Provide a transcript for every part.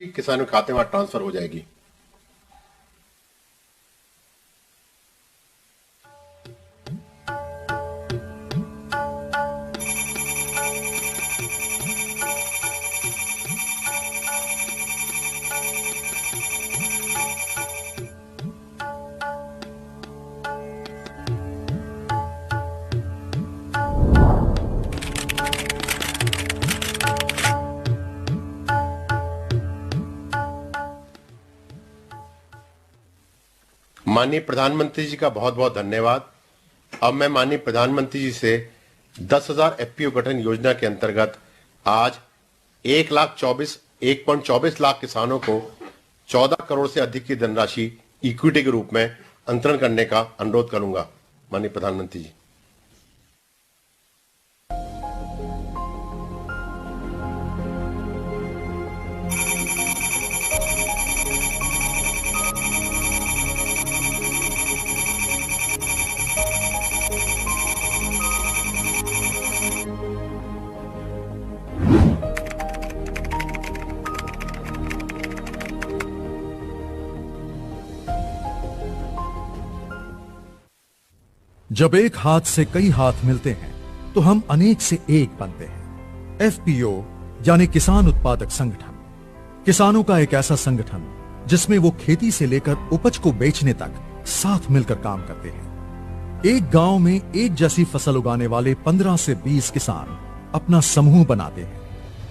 किसानों के खाते में ट्रांसफर हो जाएगी। माननीय प्रधानमंत्री जी का बहुत बहुत धन्यवाद। अब मैं माननीय प्रधानमंत्री जी से 10,000 एफपीओ गठन योजना के अंतर्गत आज 1.24 लाख किसानों को 14 करोड़ से अधिक की धनराशि इक्विटी के रूप में अंतरण करने का अनुरोध करूंगा। माननीय प्रधानमंत्री जी। जब एक हाथ से कई हाथ मिलते हैं तो हम अनेक से एक बनते हैं। एफपीओ यानी किसान उत्पादक संगठन, किसानों का एक ऐसा संगठन जिसमें वो खेती से लेकर उपज को बेचने तक साथ मिलकर काम करते हैं। एक गांव में एक जैसी फसल उगाने वाले 15 से 20 किसान अपना समूह बनाते हैं।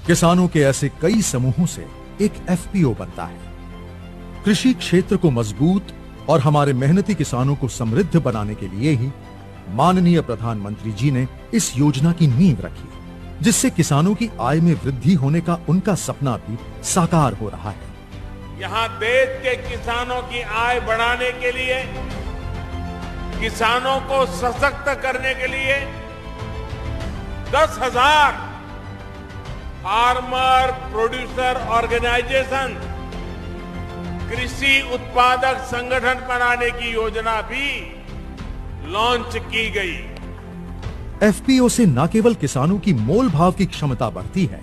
किसानों के ऐसे कई समूहों से एक एफपीओ बनता है। कृषि क्षेत्र को मजबूत और हमारे मेहनती किसानों को समृद्ध बनाने के लिए ही माननीय प्रधानमंत्री जी ने इस योजना की नींव रखी, जिससे किसानों की आय में वृद्धि होने का उनका सपना भी साकार हो रहा है। यहाँ देश के किसानों की आय बढ़ाने के लिए, किसानों को सशक्त करने के लिए 10,000 फार्मर प्रोड्यूसर ऑर्गेनाइजेशन, कृषि उत्पादक संगठन बनाने की योजना भी लॉन्च की गई। एफपीओ से न केवल किसानों की मोल भाव की क्षमता बढ़ती है,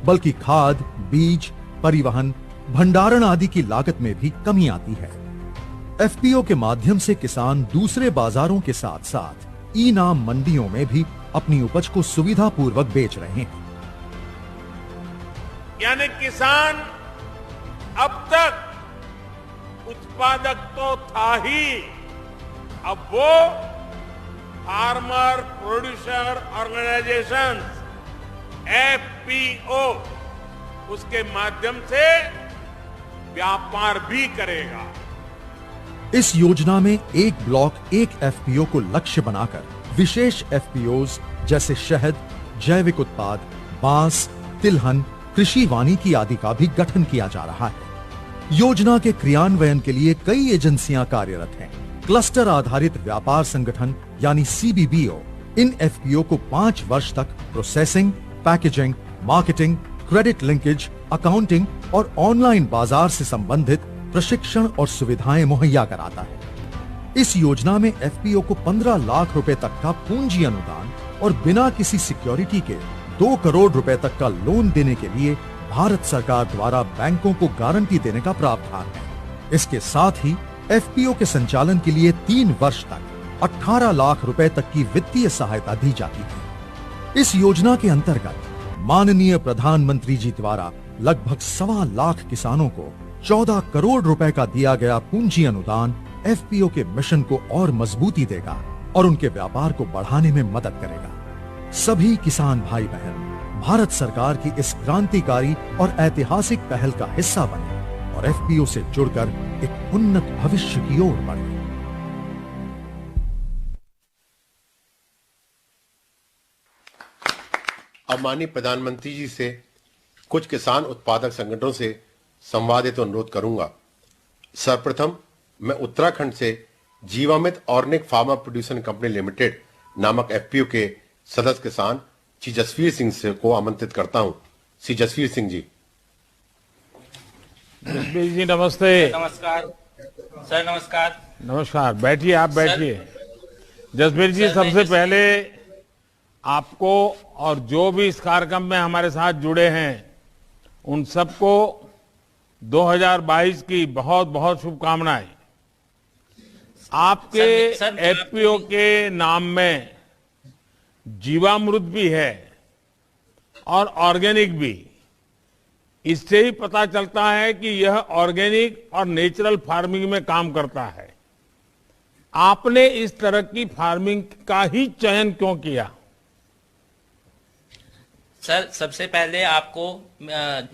बल्कि खाद, बीज, परिवहन, भंडारण आदि की लागत में भी कमी आती है। एफपीओ के माध्यम से किसान दूसरे बाजारों के साथ साथ ई नाम मंडियों में भी अपनी उपज को सुविधापूर्वक बेच रहे हैं। यानी किसान अब तक उत्पादक तो था ही, अब वो फार्मर प्रोड्यूसर ऑर्गेनाइजेशन एफपीओ उसके माध्यम से व्यापार भी करेगा। इस योजना में एक ब्लॉक एक एफपीओ को लक्ष्य बनाकर विशेष एफपीओज जैसे शहद, जैविक उत्पाद, बांस, तिलहन, कृषि वानिकी आदि का भी गठन किया जा रहा है। योजना के क्रियान्वयन के लिए कई एजेंसियां कार्यरत हैं। क्लस्टर आधारित व्यापार संगठन यानी सीबीबीओ इन एफपीओ को 5 वर्ष तक processing, packaging, marketing, credit linkage, accounting और ऑनलाइन बाजार से संबंधित प्रशिक्षण और सुविधाएं मुहैया कराता है। इस योजना में एफपीओ को 15 लाख रुपए तक का पूंजी अनुदान और बिना किसी सिक्योरिटी के 2 करोड़ रुपए तक का लोन देने के लिए भारत सरकार द्वारा बैंकों को गारंटी देने का प्रावधान है। इसके साथ ही एफपीओ के संचालन के लिए 3 वर्ष तक 18 लाख रुपए तक की वित्तीय सहायता दी जाती है। इस योजना के अंतर्गत माननीय प्रधानमंत्री जी द्वारा लगभग 1.25 लाख किसानों को 14 करोड़ रुपए का दिया गया पूंजी अनुदान एफपीओ के मिशन को और मजबूती देगा और उनके व्यापार को बढ़ाने में मदद करेगा। सभी किसान भाई बहन भारत सरकार की इस क्रांतिकारी और ऐतिहासिक पहल का हिस्सा बने और एफपीओ से जुड़कर एक उन्नत भविष्य की ओर बढ़े। अब माननीय प्रधानमंत्री जी से कुछ किसान उत्पादक संगठनों से संवाद हेतु अनुरोध करूंगा। सर्वप्रथम मैं उत्तराखंड से Jeevamrit organic farmer producer company limited नामक एफपीओ के सदस्य किसान श्री जसवीर सिंह से को आमंत्रित करता हूं। श्री जसवीर सिंह जी। जसवीर जी नमस्ते। नमस्कार सर। नमस्कार। नमस्कार, बैठिए, आप बैठिए। जसवीर जी, सबसे पहले आपको और जो भी इस कार्यक्रम में हमारे साथ जुड़े हैं उन सबको 2022 की बहुत बहुत शुभकामनाएं। आपके सर, एफपीओ के नाम में जीवामृत भी है और ऑर्गेनिक भी। इससे ही पता चलता है कि यह ऑर्गेनिक और नेचुरल फार्मिंग में काम करता है। आपने इस तरह की फार्मिंग का ही चयन क्यों किया? सर, सबसे पहले आपको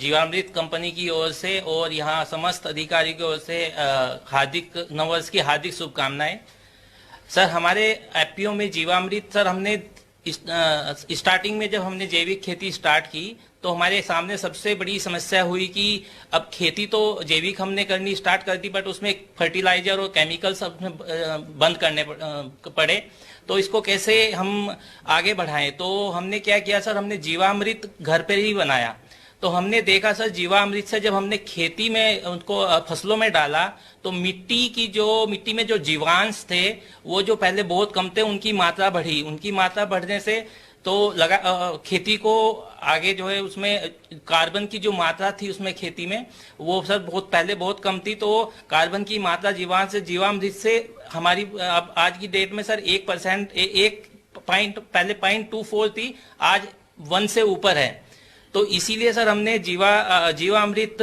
जीवामृत कंपनी की ओर से और यहाँ समस्त अधिकारी की ओर से हार्दिक नववर्ष की हार्दिक शुभकामनाएं। सर, हमारे एफपीओ में जीवामृत, सर, हमने स्टार्टिंग में जब हमने जैविक खेती स्टार्ट की तो हमारे सामने सबसे बड़ी समस्या हुई कि अब खेती तो जैविक हमने करनी स्टार्ट कर दी, बट उसमें फर्टिलाइजर और केमिकल सब बंद करने पड़े। तो इसको कैसे हम आगे बढ़ाएं? तो हमने क्या किया सर, हमने जीवामृत घर पर ही बनाया। तो हमने देखा सर, जीवामृत से जब हमने खेती में उनको फसलों में डाला तो मिट्टी में जो जीवांश थे वो जो पहले बहुत कम थे उनकी मात्रा बढ़ी। उनकी मात्रा बढ़ने से तो खेती को आगे जो है उसमें कार्बन की जो मात्रा थी उसमें खेती में वो सर पहले बहुत कम थी। तो कार्बन की मात्रा जीवामृत से हमारी अब आज की डेट में सर 1%, पहले 0.24 थी, आज 1 से ऊपर है। तो इसीलिए सर हमने जीवामृत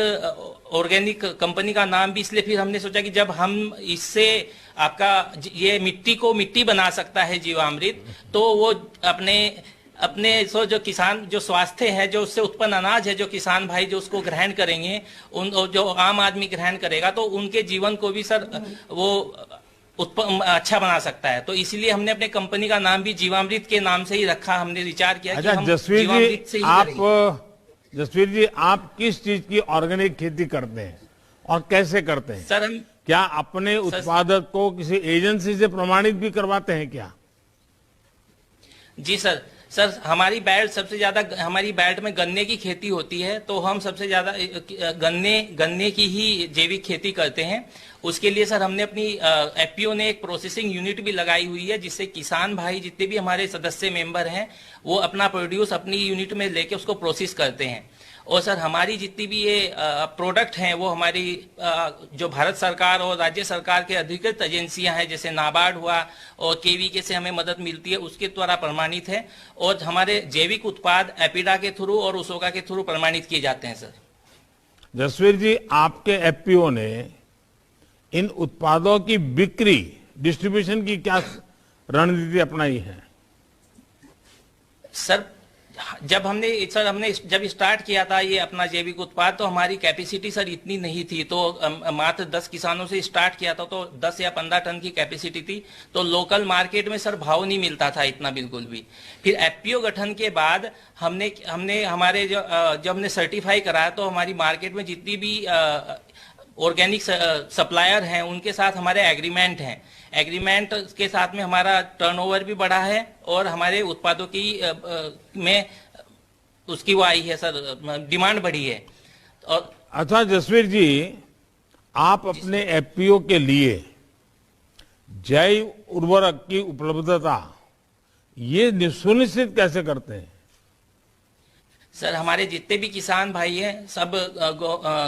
ऑर्गेनिक कंपनी का नाम भी इसलिए फिर हमने सोचा कि जब हम इससे आपका ये मिट्टी बना सकता है जीवामृत, तो वो अपने जो किसान जो स्वास्थ्य है, जो उससे उत्पन्न अनाज है, जो किसान भाई जो उसको ग्रहण करेंगे, जो आम आदमी ग्रहण करेगा तो उनके जीवन को भी सर वो अच्छा बना सकता है। तो इसीलिए हमने अपने कंपनी का नाम भी जीवामृत के नाम से ही रखा। हमने विचार किया कि हम जीवामृत से ही करेंगे। जसवीर जी, आप किस चीज की ऑर्गेनिक खेती करते हैं और कैसे करते हैं? सर, हम क्या अपने उत्पादक को किसी एजेंसी से प्रमाणित भी करवाते हैं क्या? जी सर, हमारी बेल्ट में गन्ने की खेती होती है, तो हम सबसे ज्यादा गन्ने की ही जैविक खेती करते हैं। उसके लिए सर हमने अपनी एफपीओ ने एक प्रोसेसिंग यूनिट भी लगाई हुई है, जिससे किसान भाई जितने भी हमारे सदस्य मेंबर हैं वो अपना प्रोड्यूस अपनी यूनिट में लेके उसको प्रोसेस करते हैं। और सर हमारी जितनी भी ये प्रोडक्ट हैं वो हमारी जो भारत सरकार और राज्य सरकार के अधिकृत एजेंसियां हैं, जैसे नाबार्ड हुआ और केवीके से हमें मदद मिलती है, उसके द्वारा प्रमाणित है। और हमारे जैविक उत्पाद एपिडा के थ्रू और उसोगा के थ्रू प्रमाणित किए जाते हैं। सर जसवीर जी, आपके एफपीओ ने इन उत्पादों की बिक्री डिस्ट्रीब्यूशन की क्या रणनीति अपनाई है? सर, जब हमने जब स्टार्ट किया था ये अपना जैविक उत्पाद, तो हमारी कैपेसिटी सर इतनी नहीं थी। तो मात्र 10 किसानों से स्टार्ट किया था, तो 10 या 15 टन की कैपेसिटी थी। तो लोकल मार्केट में सर भाव नहीं मिलता था इतना बिल्कुल भी। फिर एफपीओ गठन के बाद हमने हमारे जब हमने सर्टिफाई कराया तो हमारी मार्केट में जितनी भी ऑर्गेनिक सप्लायर हैं उनके साथ हमारे एग्रीमेंट हैं। एग्रीमेंट के साथ में हमारा टर्नओवर भी बढ़ा है और हमारे उत्पादों की में उसकी वो आई है सर, डिमांड बढ़ी है। और अच्छा जसवीर जी, आप अपने एफपीओ के लिए जैव उर्वरक की उपलब्धता ये सुनिश्चित कैसे करते हैं? सर, हमारे जितने भी किसान भाई हैं सब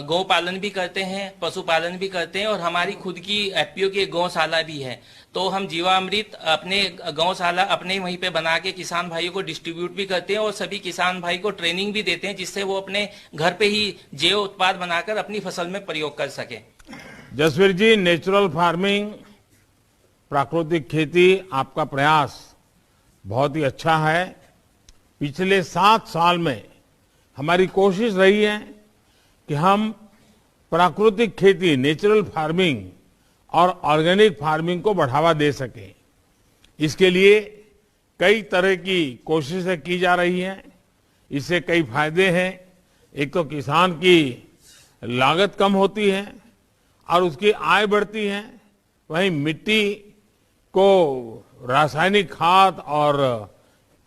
गौ पालन भी करते हैं, पशुपालन भी करते हैं और हमारी खुद की एफपीओ की गौशाला भी है। तो हम जीवामृत अपने गौशाला अपने वहीं पे बना के किसान भाइयों को डिस्ट्रीब्यूट भी करते हैं और सभी किसान भाई को ट्रेनिंग भी देते हैं, जिससे वो अपने घर पे ही जैव उत्पाद बनाकर अपनी फसल में प्रयोग कर सके। जसवीर जी, नेचुरल फार्मिंग, प्राकृतिक खेती, आपका प्रयास बहुत ही अच्छा है। पिछले 7 साल में हमारी कोशिश रही है कि हम प्राकृतिक खेती, नेचुरल फार्मिंग और ऑर्गेनिक फार्मिंग को बढ़ावा दे सकें। इसके लिए कई तरह की कोशिशें की जा रही हैं। इससे कई फायदे हैं। एक तो किसान की लागत कम होती है और उसकी आय बढ़ती है। वहीं मिट्टी को रासायनिक खाद और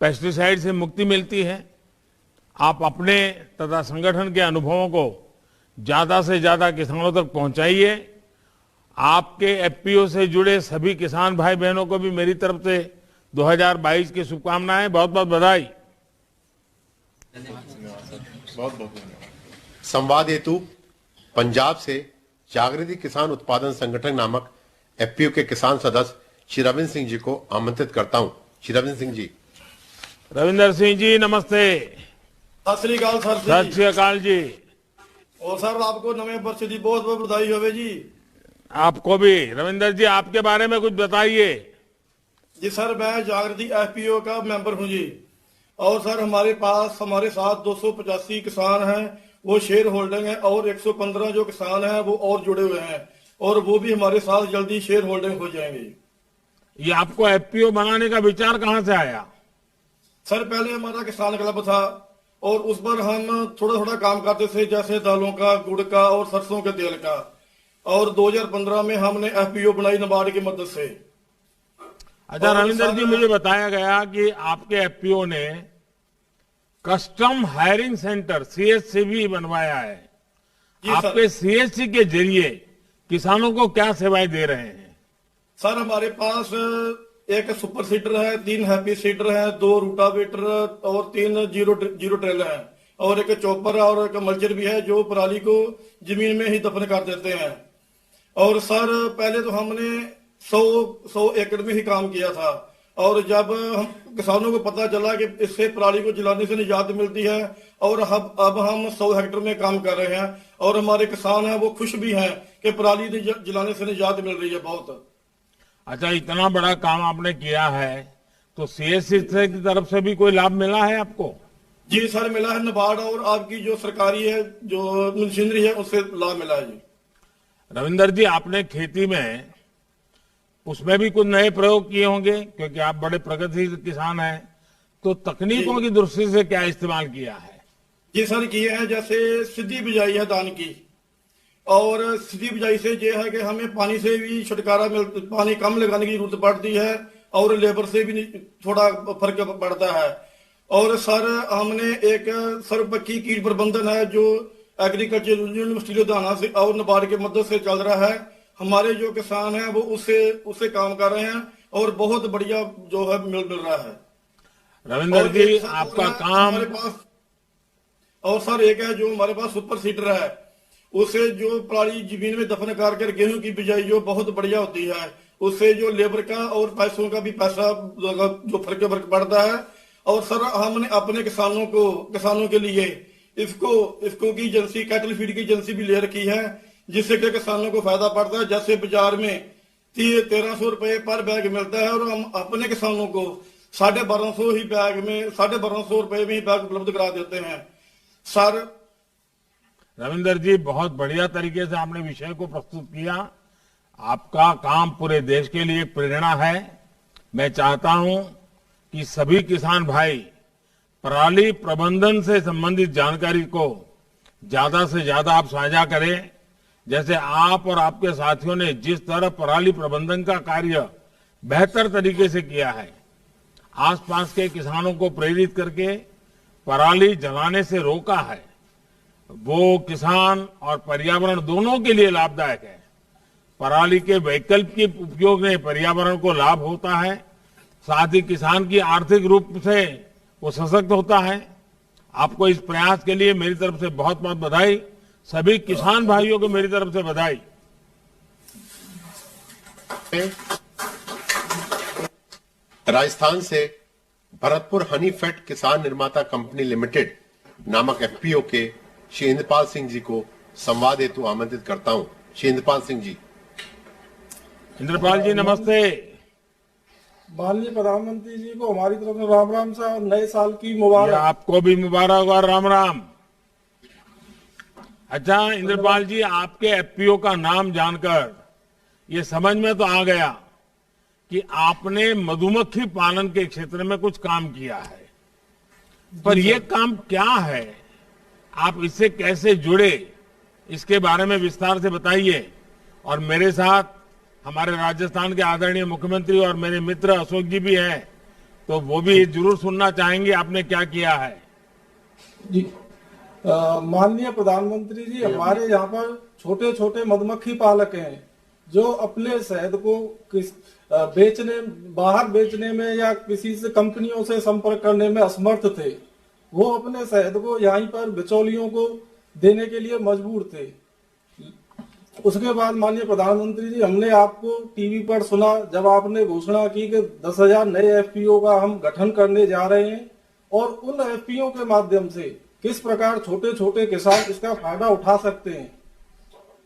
पेस्टिसाइड से मुक्ति मिलती है। आप अपने तथा संगठन के अनुभवों को ज्यादा से ज्यादा किसानों तक पहुंचाइए। आपके एफपीओ से जुड़े सभी किसान भाई बहनों को भी मेरी तरफ से 2022 की शुभकामनाएं, बहुत बहुत बधाई। बहुत बहुत धन्यवाद। संवाद हेतु पंजाब से जागृति किसान उत्पादन संगठन नामक एफपीओ के किसान सदस्य श्री रविंद्र सिंह जी को आमंत्रित करता हूं। श्री रविंद्र सिंह जी। रविंदर सिंह जी नमस्ते। सत श्री अकाल सर सत श्री अकाल जी। और सर आपको नवे वर्ष की बहुत बहुत बधाई होवे जी। आपको भी। रविंदर जी आपके बारे में कुछ बताइए। जी सर मैं जागृति एफपीओ का मेंबर हूं जी। और सर हमारे साथ 285 किसान हैं, वो शेयर होल्डिंग है, और 115 जो किसान हैं वो और जुड़े हुए हैं, और वो भी हमारे साथ जल्दी शेयर होल्डिंग हो जाएंगे। ये आपको एफपीओ बनाने का विचार कहाँ से आया? सर पहले हमारा किसान क्लब था और उस पर हम थोड़ा थोड़ा काम करते थे, जैसे दालों का, गुड़ का और सरसों के तेल का। और 2015 में हमने एफपीओ बनाई नाबार्ड की मदद से। अच्छा रविंदर जी, मुझे बताया गया कि आपके एफपीओ ने कस्टम हायरिंग सेंटर सीएससी भी बनवाया है। जी आपके सीएससी के जरिए किसानों को क्या सेवाएं दे रहे हैं? सर हमारे पास एक सुपर सीडर है, 3 हैप्पी सीडर है, 2 रूटावेटर और 3 जीरो ट्रेलर है, और एक चॉपर और एक मल्चर भी है जो पराली को जमीन में ही दफन कर देते हैं। और सर पहले तो हमने 100 एकड़ में ही काम किया था, और जब हम किसानों को पता चला कि इससे पराली को जलाने से निजात मिलती है, और अब हम 100 हेक्टेयर में काम कर रहे हैं, और हमारे किसान हैं वो खुश भी हैं कि पराली जलाने से निजात मिल रही है बहुत। अच्छा, इतना बड़ा काम आपने किया है तो सीएससी की तरफ से भी कोई लाभ मिला है आपको? जी सर मिला है, नाबार्ड और आपकी जो सरकारी है जो मशीनरी है उससे लाभ मिला है जी। रविंदर जी आपने खेती में उसमें भी कुछ नए प्रयोग किए होंगे, क्योंकि आप बड़े प्रगतिशील किसान हैं, तो तकनीकों की दृष्टि से क्या इस्तेमाल किया है? जी सर किए हैं, जैसे सीधी बिजाई है धान की, और सीधी बिजाई से ये है कि हमें पानी से भी छुटकारा पानी कम लगाने की जरूरत पड़ती है, और लेबर से भी थोड़ा फर्क पड़ता है। और सर हमने एक सर्वपक्षीय कीट प्रबंधन है जो एग्रीकल्चर यूनिवर्सिटी लुधियाना से और नाबार्ड की मदद से चल रहा है। हमारे जो किसान हैं वो उससे काम कर रहे हैं, और बहुत बढ़िया जो है मिल रहा है। रविंदर जी आपका काम। हमारे पास और सर एक है जो हमारे पास सुपर सीडर है, उससे जो पराली जमीन में दफन कर गेहूं की बिजाई जो बहुत बढ़िया होती है, उससे जो लेबर का और पैसों का भी पैसा जो फर्क पड़ता है। और सर हमने अपने किसानों के लिए इसको की एजेंसी, कैटल फीड की एजेंसी भी ले रखी है, जिससे कि किसानों को फायदा पड़ता है। जैसे बाजार में 1300 रुपए पर बैग मिलता है, और हम अपने किसानों को 1250 रुपए में ही बैग उपलब्ध करा देते हैं। सर रविंदर जी बहुत बढ़िया तरीके से आपने विषय को प्रस्तुत किया। आपका काम पूरे देश के लिए प्रेरणा है। मैं चाहता हूं कि सभी किसान भाई पराली प्रबंधन से संबंधित जानकारी को ज्यादा से ज्यादा आप साझा करें। जैसे आप और आपके साथियों ने जिस तरह पराली प्रबंधन का कार्य बेहतर तरीके से किया है, आसपास के किसानों को प्रेरित करके पराली जलाने से रोका है, वो किसान और पर्यावरण दोनों के लिए लाभदायक है। पराली के वैकल्पिक उपयोग में पर्यावरण को लाभ होता है, साथ ही किसान की आर्थिक रूप से वो सशक्त होता है। आपको इस प्रयास के लिए मेरी तरफ से बहुत बहुत बधाई। सभी किसान भाइयों को मेरी तरफ से बधाई। राजस्थान से भरतपुर हनी फेड किसान निर्माता कंपनी लिमिटेड नामक एफपीओ के श्री इंद्रपाल सिंह जी को संवाद हेतु आमंत्रित करता हूं। श्री इंद्रपाल सिंह जी। इंद्रपाल जी नमस्ते। माननीय प्रधानमंत्री जी को हमारी तरफ से राम राम सा और नए साल की मुबारक। आपको भी मुबारक और राम राम। अच्छा इंद्रपाल जी, आपके एफपीओ का नाम जानकर ये समझ में तो आ गया कि आपने मधुमक्खी पालन के क्षेत्र में कुछ काम किया है, पर ये काम क्या है, आप इससे कैसे जुड़े, इसके बारे में विस्तार से बताइए। और मेरे साथ हमारे राजस्थान के आदरणीय मुख्यमंत्री और मेरे मित्र अशोक जी भी हैं, तो वो भी जरूर सुनना चाहेंगे आपने क्या किया है। जी माननीय प्रधानमंत्री जी, हमारे यहाँ पर छोटे छोटे मधुमक्खी पालक हैं जो अपने शहद को बाहर बेचने में या किसी से कंपनियों से संपर्क करने में असमर्थ थे। वो अपने शहद को यहीं पर बिचौलियों को देने के लिए मजबूर थे। उसके बाद माननीय प्रधानमंत्री जी, हमने आपको टीवी पर सुना जब आपने घोषणा की कि 10,000 नए एफपीओ का हम गठन करने जा रहे हैं, और उन एफपीओ के माध्यम से किस प्रकार छोटे छोटे किसान इसका फायदा उठा सकते हैं।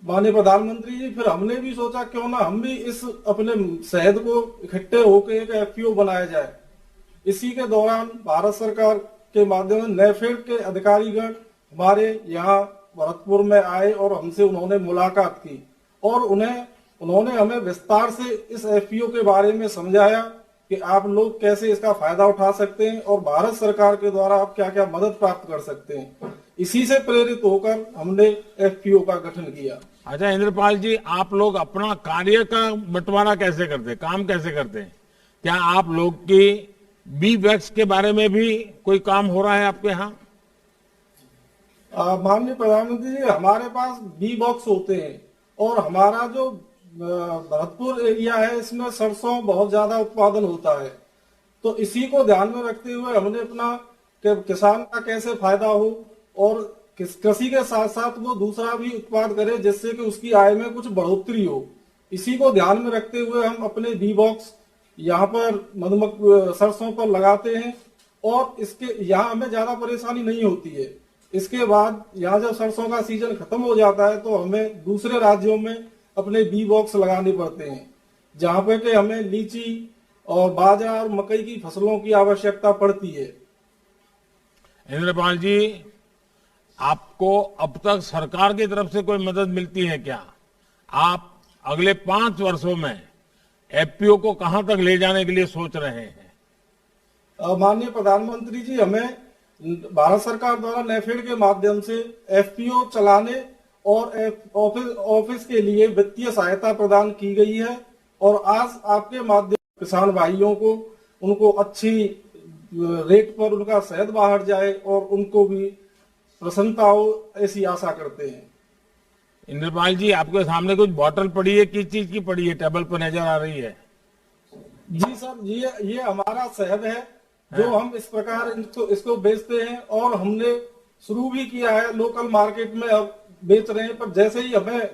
माननीय प्रधानमंत्री जी, फिर हमने भी सोचा क्यों ना हम भी इस अपने शहद को इकट्ठे होकर एक एफपीओ बनाया जाए। इसी के दौरान भारत सरकार के माध्यम से नेफेड के अधिकारीगण हमारे यहाँ भरतपुर में आए और हमसे उन्होंने मुलाकात की, और उन्होंने हमें विस्तार से इस एफपीओ के बारे में समझाया कि आप लोग कैसे इसका फायदा उठा सकते हैं और भारत सरकार के द्वारा आप क्या क्या मदद प्राप्त कर सकते हैं। इसी से प्रेरित होकर हमने एफपीओ का गठन किया। अच्छा इंद्रपाल जी, आप लोग अपना कार्य का बंटवारा कैसे करते हैं, काम कैसे करते हैं? क्या आप लोग की बी वैक्स के बारे में भी कोई काम हो रहा है आपके यहाँ? माननीय प्रधानमंत्री जी, हमारे पास बी बॉक्स होते हैं, और हमारा जो भरतपुर एरिया है इसमें सरसों बहुत ज्यादा उत्पादन होता है, तो इसी को ध्यान में रखते हुए हमने अपना किसान का कैसे फायदा हो और कृषि के साथ साथ वो दूसरा भी उत्पाद करे जिससे कि उसकी आय में कुछ बढ़ोतरी हो, इसी को ध्यान में रखते हुए हम अपने बी बॉक्स यहाँ पर सरसों पर लगाते हैं, और इसके यहाँ हमें ज्यादा परेशानी नहीं होती है। इसके बाद यहाँ जब सरसों का सीजन खत्म हो जाता है तो हमें दूसरे राज्यों में अपने बी बॉक्स लगाने पड़ते हैं, जहाँ पे कि हमें लीची और बाजरा और मकई की फसलों की आवश्यकता पड़ती है। इंद्रपाल जी, आपको अब तक सरकार की तरफ से कोई मदद मिलती है क्या? आप अगले 5 वर्षों में एफपीओ को कहां तक ले जाने के लिए सोच रहे हैं? माननीय प्रधानमंत्री जी, हमें भारत सरकार द्वारा नेफेड के माध्यम से एफपीओ चलाने और ऑफिस के लिए वित्तीय सहायता प्रदान की गई है, और आज आपके माध्यम से किसान भाइयों को उनको अच्छी रेट पर उनका शहद बाहर जाए और उनको भी प्रसन्नता हो, ऐसी आशा करते हैं। इंद्रपाल जी, आपके सामने कुछ बोतल पड़ी है, किस चीज की पड़ी है? टेबल पर नजर आ रही है। जी सर, ये हमारा शहद है जो हम इस प्रकार इसको बेचते हैं, और हमने शुरू भी किया है लोकल मार्केट में, अब बेच रहे हैं। पर जैसे ही हमें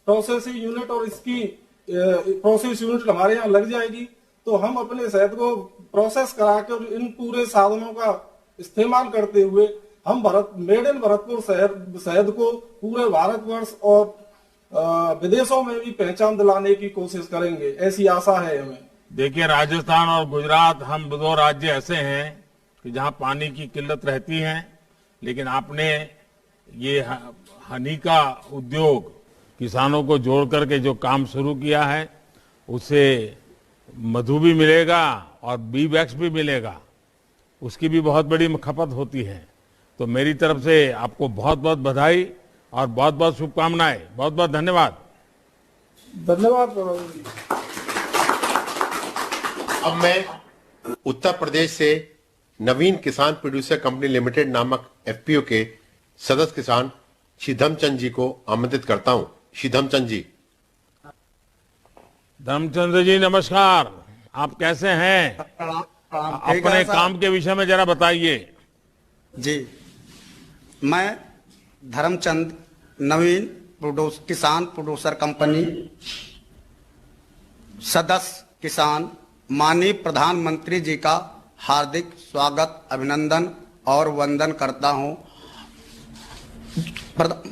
प्रोसेसिंग यूनिट और इसकी प्रोसेस यूनिट हमारे यहाँ लग जाएगी तो हम अपने शहद को प्रोसेस करा कर इन पूरे साधनों का इस्तेमाल करते हुए हम मेड इन भरतपुर शहद को पूरे भारतवर्ष और विदेशों में भी पहचान दिलाने की कोशिश करेंगे, ऐसी आशा है हमें। देखिए, राजस्थान और गुजरात, हम 2 राज्य ऐसे हैं कि जहां पानी की किल्लत रहती है, लेकिन आपने ये हनी का उद्योग किसानों को जोड़ करके जो काम शुरू किया है, उससे मधु भी मिलेगा और बी वैक्स भी मिलेगा, उसकी भी बहुत बड़ी खपत होती है। तो मेरी तरफ से आपको बहुत बहुत बधाई और बहुत बहुत शुभकामनाएं। बहुत बहुत धन्यवाद। धन्यवाद। अब मैं उत्तर प्रदेश से नवीन किसान प्रोड्यूसर कंपनी लिमिटेड नामक एफपीओ के सदस्य किसान श्री धर्मचंद जी को आमंत्रित करता हूं। श्री धर्मचंद जी। धर्मचंद्र जी नमस्कार, आप कैसे हैं? अपने काम के विषय में जरा बताइए। जी, मैं धर्मचंद, नवीन किसान प्रोड्यूसर कंपनी सदस्य किसान, माननीय प्रधानमंत्री जी का हार्दिक स्वागत, अभिनंदन और वंदन करता हूं।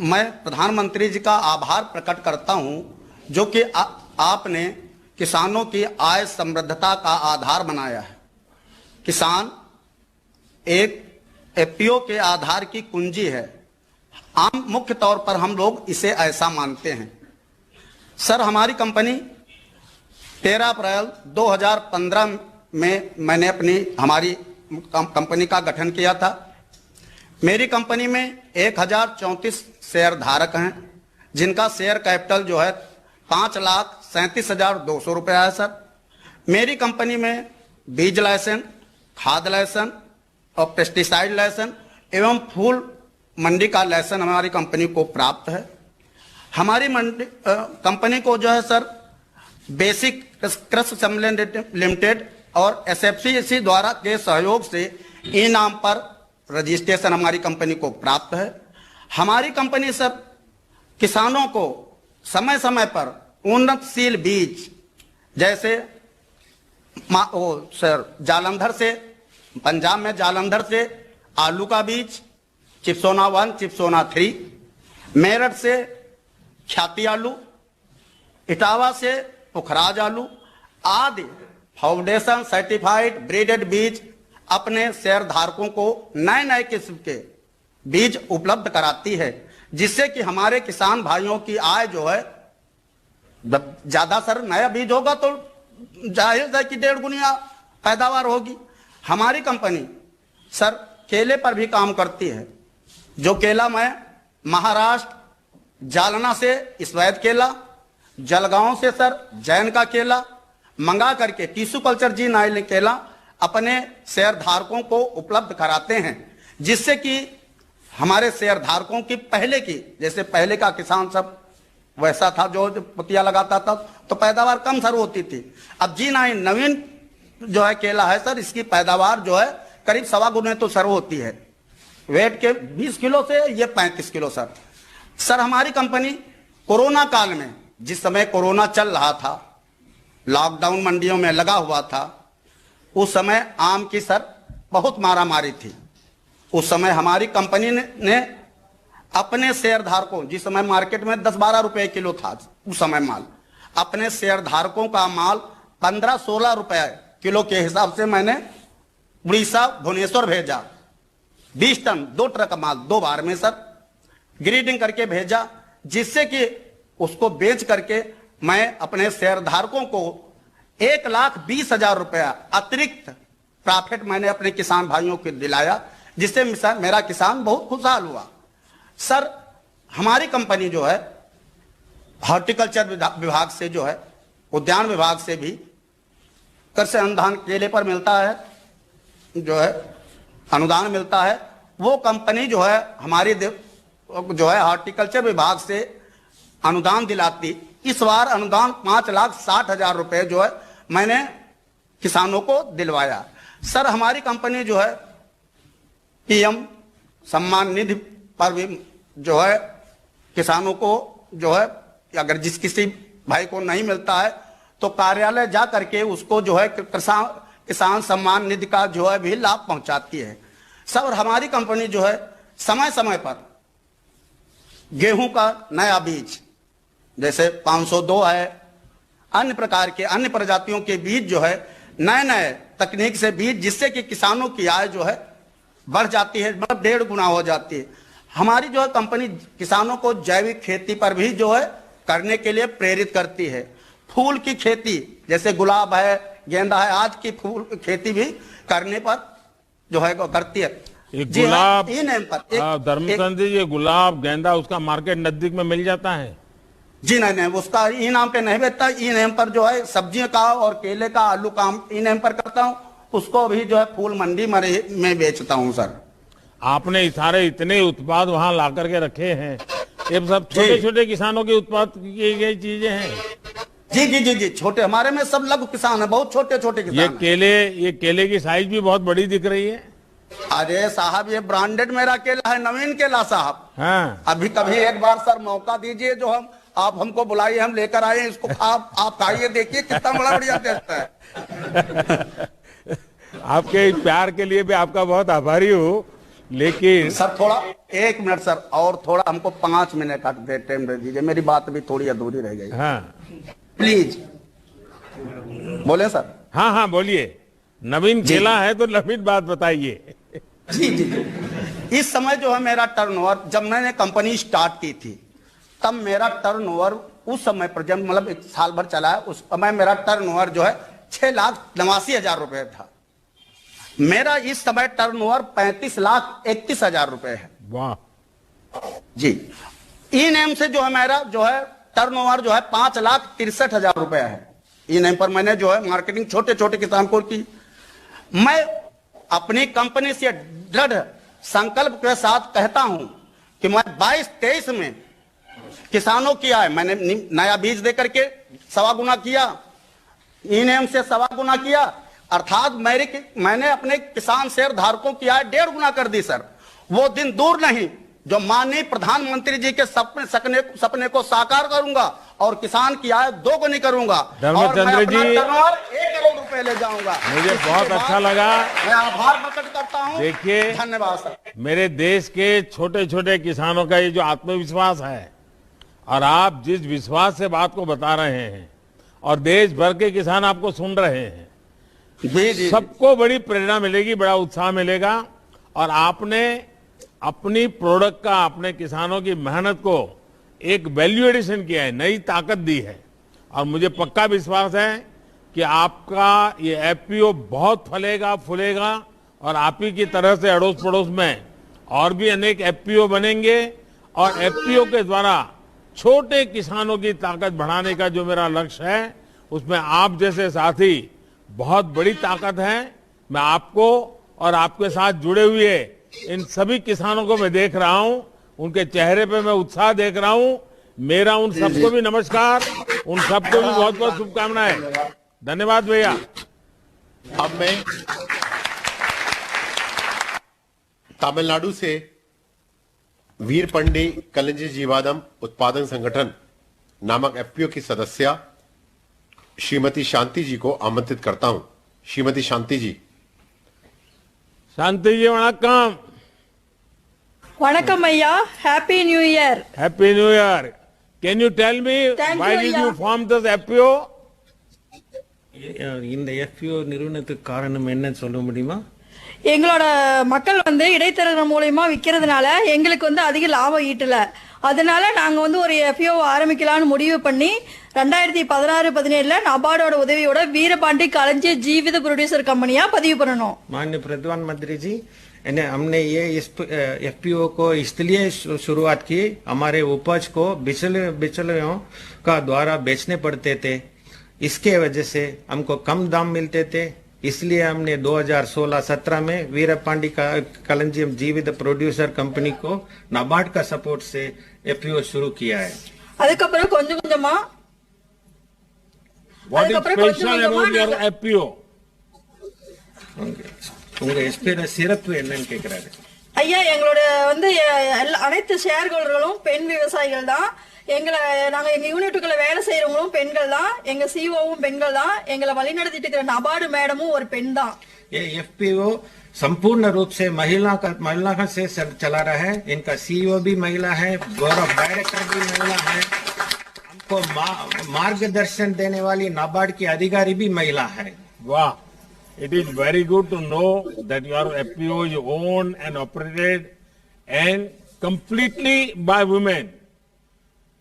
मैं प्रधानमंत्री जी का आभार प्रकट करता हूं जो कि आपने किसानों की आय समृद्धता का आधार बनाया है। किसान एक एफपीओ के आधार की कुंजी है। आम मुख्य तौर पर हम लोग इसे ऐसा मानते हैं। सर, हमारी कंपनी 13 अप्रैल 2015 में मैंने हमारी कंपनी का गठन किया था। मेरी कंपनी में 1034 शेयर धारक हैं, जिनका शेयर कैपिटल जो है 5,37,200 रुपया है। सर, मेरी कंपनी में बीज लाइसेंस, खाद लाइसेंस और पेस्टिसाइड लाइसेंस एवं फूल मंडी का लाइसेंस हमारी कंपनी को प्राप्त है। हमारी कंपनी को जो है सर बेसिक कृषि सम्मेलन लिमिटेड और एसएफसी द्वारा के सहयोग से ई नाम पर रजिस्ट्रेशन हमारी कंपनी को प्राप्त है। हमारी कंपनी सर किसानों को समय समय पर उन्नतशील बीज जैसे जालंधर से, पंजाब में जालंधर से आलू का बीज चिप्सोना 1, चिप्सोना 3, मेरठ से ख्याति आलू, इटावा से पुखराज आलू आदि फाउंडेशन सर्टिफाइड ब्रीडेड बीज अपने शेयर धारकों को नए नए किस्म के बीज उपलब्ध कराती है, जिससे कि हमारे किसान भाइयों की आय जो है ज्यादा सर नया बीज होगा तो जाहिर है कि 1.5 गुना पैदावार होगी। हमारी कंपनी सर केले पर भी काम करती है, जो केला मैं महाराष्ट्र जालना से स्वैद केला, जलगांव से सर जैन का केला मंगा करके टिश्यू कल्चर जी9 केला अपने शेयर धारकों को उपलब्ध कराते हैं, जिससे कि हमारे शेयर धारकों की पहले की जैसे पहले का किसान सब वैसा था जो पतिया लगाता था तो पैदावार कम सर होती थी। अब जी9 नवीन जो है केला है सर, इसकी पैदावार जो है करीब 1.25 गुना तो सर होती है, वेट के 20 किलो से ये 35 किलो सर। सर हमारी कंपनी कोरोना काल में, जिस समय कोरोना चल रहा था, लॉकडाउन मंडियों में लगा हुआ था, उस समय आम की सर बहुत मारामारी थी। उस समय हमारी कंपनी ने अपने शेयर धारकों, जिस समय मार्केट में 10-12 रुपए किलो था उस समय माल, अपने शेयर धारकों का माल 15-16 रुपए किलो के हिसाब से मैंने उड़ीसा भुवनेश्वर भेजा। 20 टन 2 ट्रक माल 2 बार में सर ग्रीडिंग करके भेजा, जिससे कि उसको बेच करके मैं अपने शेयर धारकों को 1,20,000 रुपया अतिरिक्त प्रॉफिट मैंने अपने किसान भाइयों को दिलाया, जिससे मेरा किसान बहुत खुशहाल हुआ। सर हमारी कंपनी जो है हॉर्टिकल्चर विभाग से जो है, उद्यान विभाग से भी कृषि अनुदान केले पर मिलता है, जो है अनुदान मिलता है। वो कंपनी जो है हमारी जो है हॉर्टिकल्चर विभाग से अनुदान दिलाती। इस बार अनुदान 5,60,000 रुपए जो है मैंने किसानों को दिलवाया। सर हमारी कंपनी जो है पीएम सम्मान निधि पर भी जो है किसानों को जो है अगर जिस किसी भाई को नहीं मिलता है तो कार्यालय जा करके उसको जो है किसान सम्मान निधि का जो है भी लाभ पहुंचाती है। सर हमारी कंपनी जो है समय समय पर गेहूं का नया बीज जैसे 502 है, अन्य प्रकार के अन्य प्रजातियों के बीज जो है नए नए तकनीक से बीज, जिससे कि किसानों की आय जो है बढ़ जाती है, मतलब 1.5 गुना हो जाती है। हमारी जो है कंपनी किसानों को जैविक खेती पर भी जो है करने के लिए प्रेरित करती है। फूल की खेती जैसे गुलाब है, गेंदा है, आज की फूल खेती भी करने पर जो है करती है। गुलाब धर्मचंद जी, ये गुलाब गेंदा उसका मार्केट नजदीक में मिल जाता है? जी नहीं, उसका ई नाम पे नहीं बेचता। ई नाम पर जो है सब्जियों का और केले का, आलू का ई नाम पर करता हूँ, उसको भी जो है फूल मंडी में बेचता हूँ सर। आपने सारे इतने उत्पाद वहां ला करके रखे हैं, ये सब छोटे छोटे किसानों के उत्पाद की गई चीजें हैं? जी जी जी जी, छोटे, हमारे में सब लघु किसान है, बहुत छोटे छोटे किसान। ये केले की साइज भी बहुत बड़ी दिख रही है। अरे साहब ये ब्रांडेड मेरा केला है, नवीन केला साहब। हाँ। अभी कभी एक बार सर मौका दीजिए, जो आप हमको बुलाइए, हम लेकर आए इसको, आप खाइए, देखिए कितना बड़ा बढ़िया टेस्ट है। आपके प्यार के लिए भी आपका बहुत आभारी हूँ, लेकिन सर थोड़ा 1 मिनट सर, और थोड़ा हमको 5 मिनट का टाइम दे दीजिए, मेरी बात भी थोड़ी अधूरी रह गई। हाँ प्लीज बोले सर। हाँ हाँ बोलिए, नवीन केला है तो नवीन बात बताइए। जी जी, इस समय जो है मेरा टर्नओवर, जब मैंने कंपनी स्टार्ट की थी तब मेरा टर्नओवर उस समय पर, जब मतलब 1 साल भर चला है, उस समय मेरा टर्नओवर जो है 6,89,000 रुपए था। मेरा इस समय टर्नओवर 35,31,000 रुपए है। वाह जी। ई नेम से जो है मेरा जो है टर्नओवर जो है 5,63,000 रुपए है। ई नेम पर मैंने जो है मार्केटिंग छोटे छोटे किसान को की। मैं अपनी कंपनी से दृढ़ संकल्प के साथ कहता हूं कि मैं 22-23 में किसानों की आय मैंने नया बीज देकर के 1.25 गुना किया, ई नेम से 1.25 गुना किया, अर्थात मैंने अपने किसान शेयर धारकों की आय 1.5 गुना कर दी सर। वो दिन दूर नहीं जो माननीय प्रधानमंत्री जी के सपने को साकार करूंगा और किसान की आय दोगुनी करूंगा और मैं धर्मचंद्र अपना जी, टर्नओवर 1 करोड़ रुपए ले जाऊंगा। मुझे बहुत अच्छा लगा। मैं आभार प्रकट करता हूं। देखिए, धन्यवाद सर। मेरे देश के छोटे छोटे किसानों का ये जो आत्मविश्वास है और आप जिस विश्वास से बात को बता रहे हैं और देश भर के किसान आपको सुन रहे हैं, जी सबको बड़ी प्रेरणा मिलेगी, बड़ा उत्साह मिलेगा। और आपने अपनी प्रोडक्ट का, अपने किसानों की मेहनत को एक वैल्यू एडिशन किया है, नई ताकत दी है। और मुझे पक्का विश्वास है कि आपका ये एफपीओ बहुत फलेगा फूलेगा और आप ही की तरह से अड़ोस पड़ोस में और भी अनेक एफपीओ बनेंगे और एफपीओ के द्वारा छोटे किसानों की ताकत बढ़ाने का जो मेरा लक्ष्य है, उसमें आप जैसे साथी बहुत बड़ी ताकत है। मैं आपको और आपके साथ जुड़े हुए इन सभी किसानों को मैं देख रहा हूं, उनके चेहरे पे मैं उत्साह देख रहा हूं। मेरा उन सबको भी नमस्कार, उन सबको भी बहुत बहुत शुभकामनाएं। धन्यवाद भैया। अब मैं तमिलनाडु से वीरपंडी कलिंजी जीवादम उत्पादन संगठन नामक एफपीओ की सदस्या श्रीमती शांति जी को आमंत्रित करता हूं। श्रीमती शांति जी। शांति जी वणक्कम। Vanakkam Ayya, Happy New Year. Happy New Year. Can you tell me why did you form this FPO? இந்த எஃப்பிஓ நிறுவனத்துக்கு காரணம் என்னன்னு சொல்ல முடியுமா? எங்களோட மக்கள் வந்து இடைத்தரகர் மூலமா விக்கிறதுனால எங்களுக்கு வந்து அதிக லாபம் ஈட்டல. அதனால நாங்க வந்து ஒரு எஃப்பிஓ ஆரம்பிக்கலாம்னு முடிவு பண்ணி 2016-17ல நபார்டோட உதவியோட வீரபாண்டி களஞ்சி ஜீவித ப்ரொடியூசர் கம்பெனியா பதிவு பண்ணணும். माननीय प्रधानमंत्री जी, हमने ये एफपीओ को इसलिए शुरुआत की, हमारे उपज को बिचौलियों का द्वारा बेचने पड़ते थे, इसके वजह से हमको कम दाम मिलते थे। इसलिए हमने 2016-17 में वीरपांडी का कलंजियम जीवित प्रोड्यूसर कंपनी को नाबार्ड का सपोर्ट से एफपीओ शुरू किया है। அதுக்கப்புறம் கொஞ்சம் கொஞ்சமா What is special about your FPO? உங்க எஸ்பிஓ சிறப்பு என்னன்னு கேக்குறாரு. ஐயா, எங்களோட வந்து அனைத்து ஷேர் ஹோல்டர்களும் பெண் விவசாயிகள் தான். நாங்க எங்க யூனிட்டுக்குள்ள வேலை செய்யறவங்களும் பெண்கள் தான். எங்க சிஓவும் பெண்கள் தான். எங்களை வழிநடத்திட்டு இருக்கிற நபார்டு மேடமும் ஒரு பெண் தான். ये एफपीओ संपूर्ण रूप से महिला से चला रहा है। इनका सीईओ भी महिला है, बोर्ड ऑफ डायरेक्टर भी महिला है। हमको मार्गदर्शन देने वाली नाबार्ड की अधिकारी भी महिला है। वाह, it is very good to know that your FPO is owned and operated and completely by women.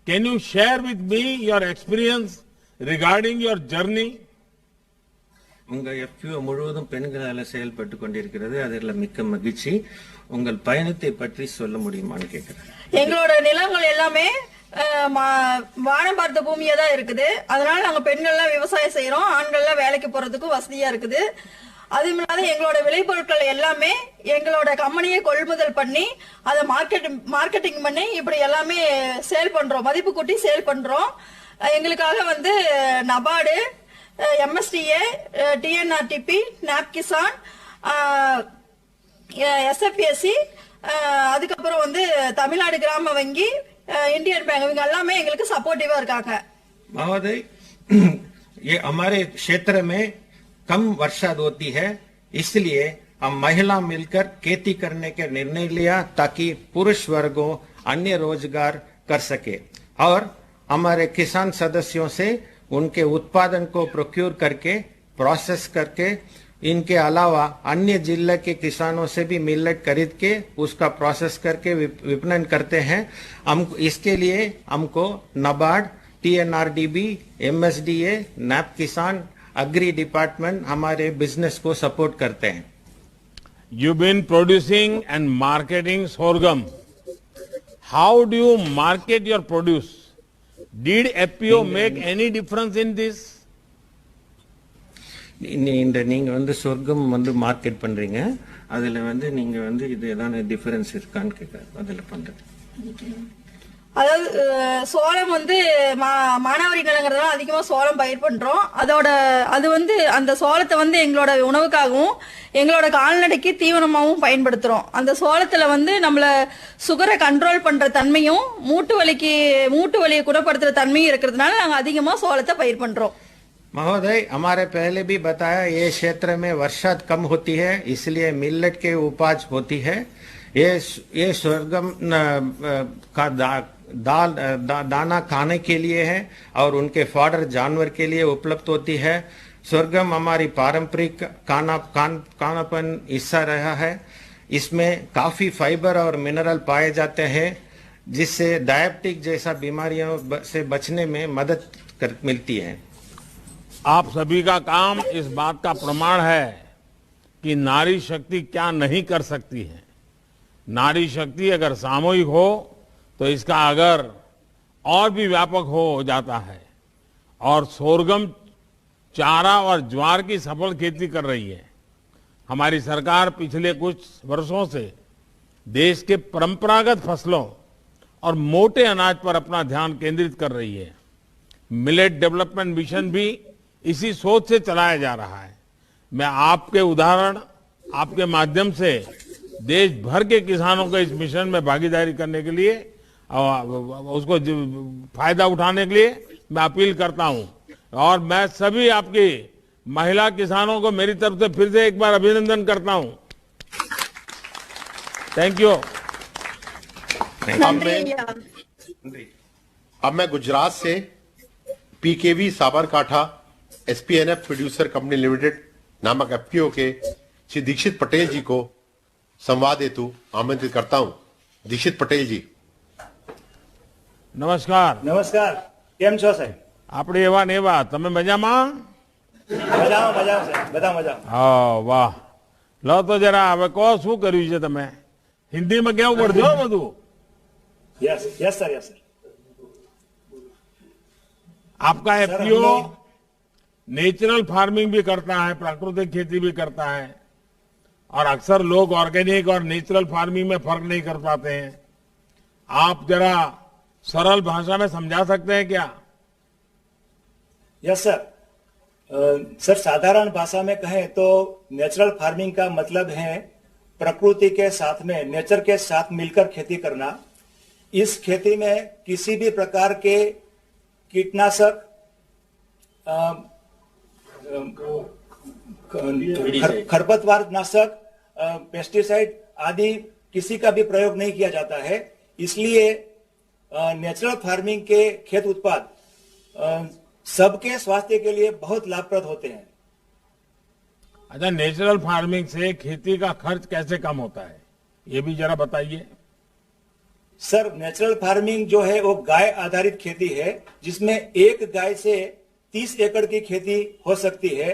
Can you share with me your experience regarding your journey? உங்க எஃப்பிஓ முழுவதும் பெண்களால செயல்பட்டு கொண்டிருக்கிறது, அதில் மிக்க மகிழ்ச்சி. உங்கள் பயணத்தை பற்றி சொல்ல முடியுமான்னு கேட்கிறேன். எங்களோட நிலங்கள் எல்லாமே வானம் பார்த்த பூமியா தான் இருக்குது. அதனால நாங்க பெண்கள்லாம் விவசாயம் செய்யறோம், ஆண்கள்லாம் வேலைக்கு போறதுக்கும் வசதியா இருக்குது. அது இல்லாத எங்களோட விளைபொருட்கள் எல்லாமே எங்களோட கம்பெனியை கொள்முதல் பண்ணி அதை மார்க்கெட்டிங் பண்ணி இப்படி எல்லாமே சேல் பண்றோம், மதிப்பு கூட்டி சேல் பண்றோம். எங்களுக்காக வந்து NABARD, MSDA, TNRTP, NABKISAN, SFSC, அதுக்கப்புறம் வந்து தமிழ்நாடு கிராம வங்கி, इंडियन बैंक, इवங்க எல்லாமே எங்களுக்கு சப்போர்ட்டிவா இருக்காங்க. महोदय, ये हमारे क्षेत्र में कम वर्षा होती है, इसलिए हम महिला मिलकर खेती करने के निर्णय लिया ताकि पुरुष वर्गों अन्य रोजगार कर सके और हमारे किसान सदस्यों से उनके उत्पादन को प्रोक्योर करके प्रोसेस करके, इनके अलावा अन्य जिले के किसानों से भी मिलेट खरीद के उसका प्रोसेस करके विपणन करते हैं। हम इसके लिए हमको NABARD, TNRDB, MSDA, Napkisan, agri department हमारे बिजनेस को सपोर्ट करते हैं। You've been producing and marketing sorghum. How do you market your produce? Did FPO make any difference in this? இந்த நீங்க வந்து சொர்க்கம் வந்து மார்க்கெட் பண்றீங்க, அதுல வந்து நீங்க வந்து இது ஏதாவது டிஃபரன்ஸ் இருக்கான்னு கேட்க அதுல பண்றது. அதாவது சோளம் வந்து மானாவாரி நிலங்கிறதுனால அதிகமா சோளம் பயிர் பண்றோம். அது வந்து அந்த சோளத்தை வந்து எங்களோட உணவுக்காகவும் எங்களோட கால்நடைக்கு தீவனமாகவும் பயன்படுத்துறோம். அந்த சோளத்துல வந்து நம்மள சுகரை கண்ட்ரோல் பண்ற தன்மையும் மூட்டு வலியை குணப்படுத்துற தன்மையும் இருக்கிறதுனால நாங்க அதிகமா சோளத்தை பயிர் பண்றோம். महोदय, हमारे पहले भी बताया ये क्षेत्र में वर्षा कम होती है, इसलिए मिलेट के उपज होती है। ये स्वर्गम का दाना खाने के लिए है और उनके फॉडर जानवर के लिए उपलब्ध होती है। स्वर्गम हमारी पारंपरिक खानापन हिस्सा रहा है। इसमें काफी फाइबर और मिनरल पाए जाते हैं, जिससे डायबिटिक जैसा बीमारियों से बचने में मदद मिलती है। आप सभी का काम इस बात का प्रमाण है कि नारी शक्ति क्या नहीं कर सकती है। नारी शक्ति अगर सामूहिक हो तो इसका अगर और भी व्यापक हो जाता है। और सोरगम चारा और ज्वार की सफल खेती कर रही है। हमारी सरकार पिछले कुछ वर्षों से देश के परंपरागत फसलों और मोटे अनाज पर अपना ध्यान केंद्रित कर रही है। मिलेट डेवलपमेंट मिशन भी इसी सोच से चलाया जा रहा है। मैं आपके उदाहरण, आपके माध्यम से देश भर के किसानों को इस मिशन में भागीदारी करने के लिए उसको फायदा उठाने के लिए मैं अपील करता हूं। और मैं सभी आपकी महिला किसानों को मेरी तरफ से फिर से एक बार अभिनंदन करता हूं। Thank you. अब मैं गुजरात से PKV Sabarkantha एसपीएनएफ producer company limited नामक एफपीओ के श्री दीक्षित पटेल जी को संवाद हेतु आमंत्रित करता हूं। दीक्षित पटेल जी, नमस्कार। नमस्कार, केम छो साहेब? આપણે એવા ને એવા, તમે મજામાં? મજામાં સાહેબ, બધા મજા। હા, વાહ। લો તો જરા હવે કહો શું કર્યું છે તમે? હિન્દીમાં કેવું પડશે બધું? Yes sir. आपका एफपीओ नेचुरल फार्मिंग भी करता है, प्राकृतिक खेती भी करता है, और अक्सर लोग ऑर्गेनिक और नेचुरल फार्मिंग में फर्क नहीं कर पाते हैं। आप जरा सरल भाषा में समझा सकते हैं क्या? Yes sir. सर, साधारण भाषा में कहें तो नेचुरल फार्मिंग का मतलब है प्रकृति के साथ में, नेचर के साथ मिलकर खेती करना। इस खेती में किसी भी प्रकार के कीटनाशक, खरपतवार नाशक, पेस्टिसाइड आदि किसी का भी प्रयोग नहीं किया जाता है। इसलिए नेचुरल फार्मिंग के खेत उत्पाद सबके स्वास्थ्य के लिए बहुत लाभप्रद होते हैं। अच्छा, नेचुरल फार्मिंग से खेती का खर्च कैसे कम होता है, ये भी जरा बताइए। सर, नेचुरल फार्मिंग जो है वो गाय आधारित खेती है, जिसमें एक गाय से 30 एकड़ की खेती हो सकती है।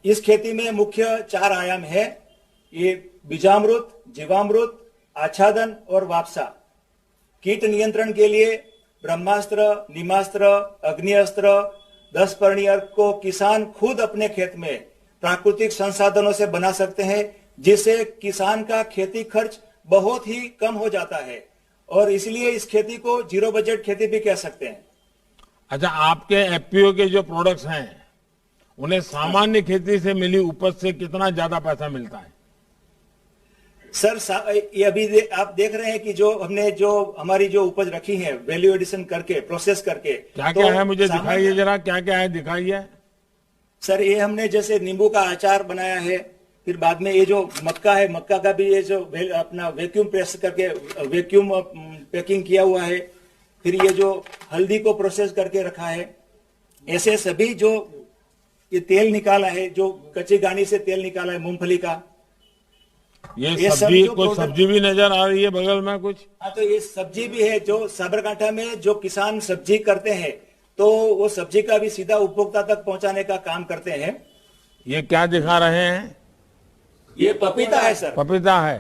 इस खेती में मुख्य 4 आयाम है। ये बीजामृत, जीवामृत, आच्छादन और वापसा। कीट नियंत्रण के लिए ब्रह्मास्त्र, नीमास्त्र, अग्निअस्त्र, 10 पर्णियर को किसान खुद अपने खेत में प्राकृतिक संसाधनों से बना सकते हैं, जिससे किसान का खेती खर्च बहुत ही कम हो जाता है, और इसलिए इस खेती को जीरो बजट खेती भी कह सकते हैं। अच्छा, आपके एफपीओ के जो प्रोडक्ट्स हैं उन्हें सामान्य खेती से मिली उपज से कितना ज्यादा पैसा मिलता है? सर, ये अभी आप देख रहे हैं कि जो हमने हमारी जो उपज रखी है वैल्यू एडिशन करके, प्रोसेस करके, क्या क्या है मुझे दिखाइए जरा, क्या क्या है दिखाइए। सर, ये हमने जैसे नींबू का अचार बनाया है, फिर बाद में ये जो मक्का है, मक्का का भी ये जो अपना वैक्यूम प्रेस करके वैक्यूम पैकिंग किया हुआ है, फिर ये जो हल्दी को प्रोसेस करके रखा है। ऐसे सभी जो ये तेल निकाला है, जो कच्ची घानी से तेल निकाला है मूंगफली का, ये सब्जी, कोई सब्जी भी नजर आ रही है बगल में कुछ? हाँ, तो ये सब्जी भी है। जो साबरकांठा में जो किसान सब्जी करते हैं, तो वो सब्जी का भी सीधा उपभोक्ता तक पहुंचाने का काम करते हैं। ये क्या दिखा रहे हैं? ये पपीता है सर। पपीता है।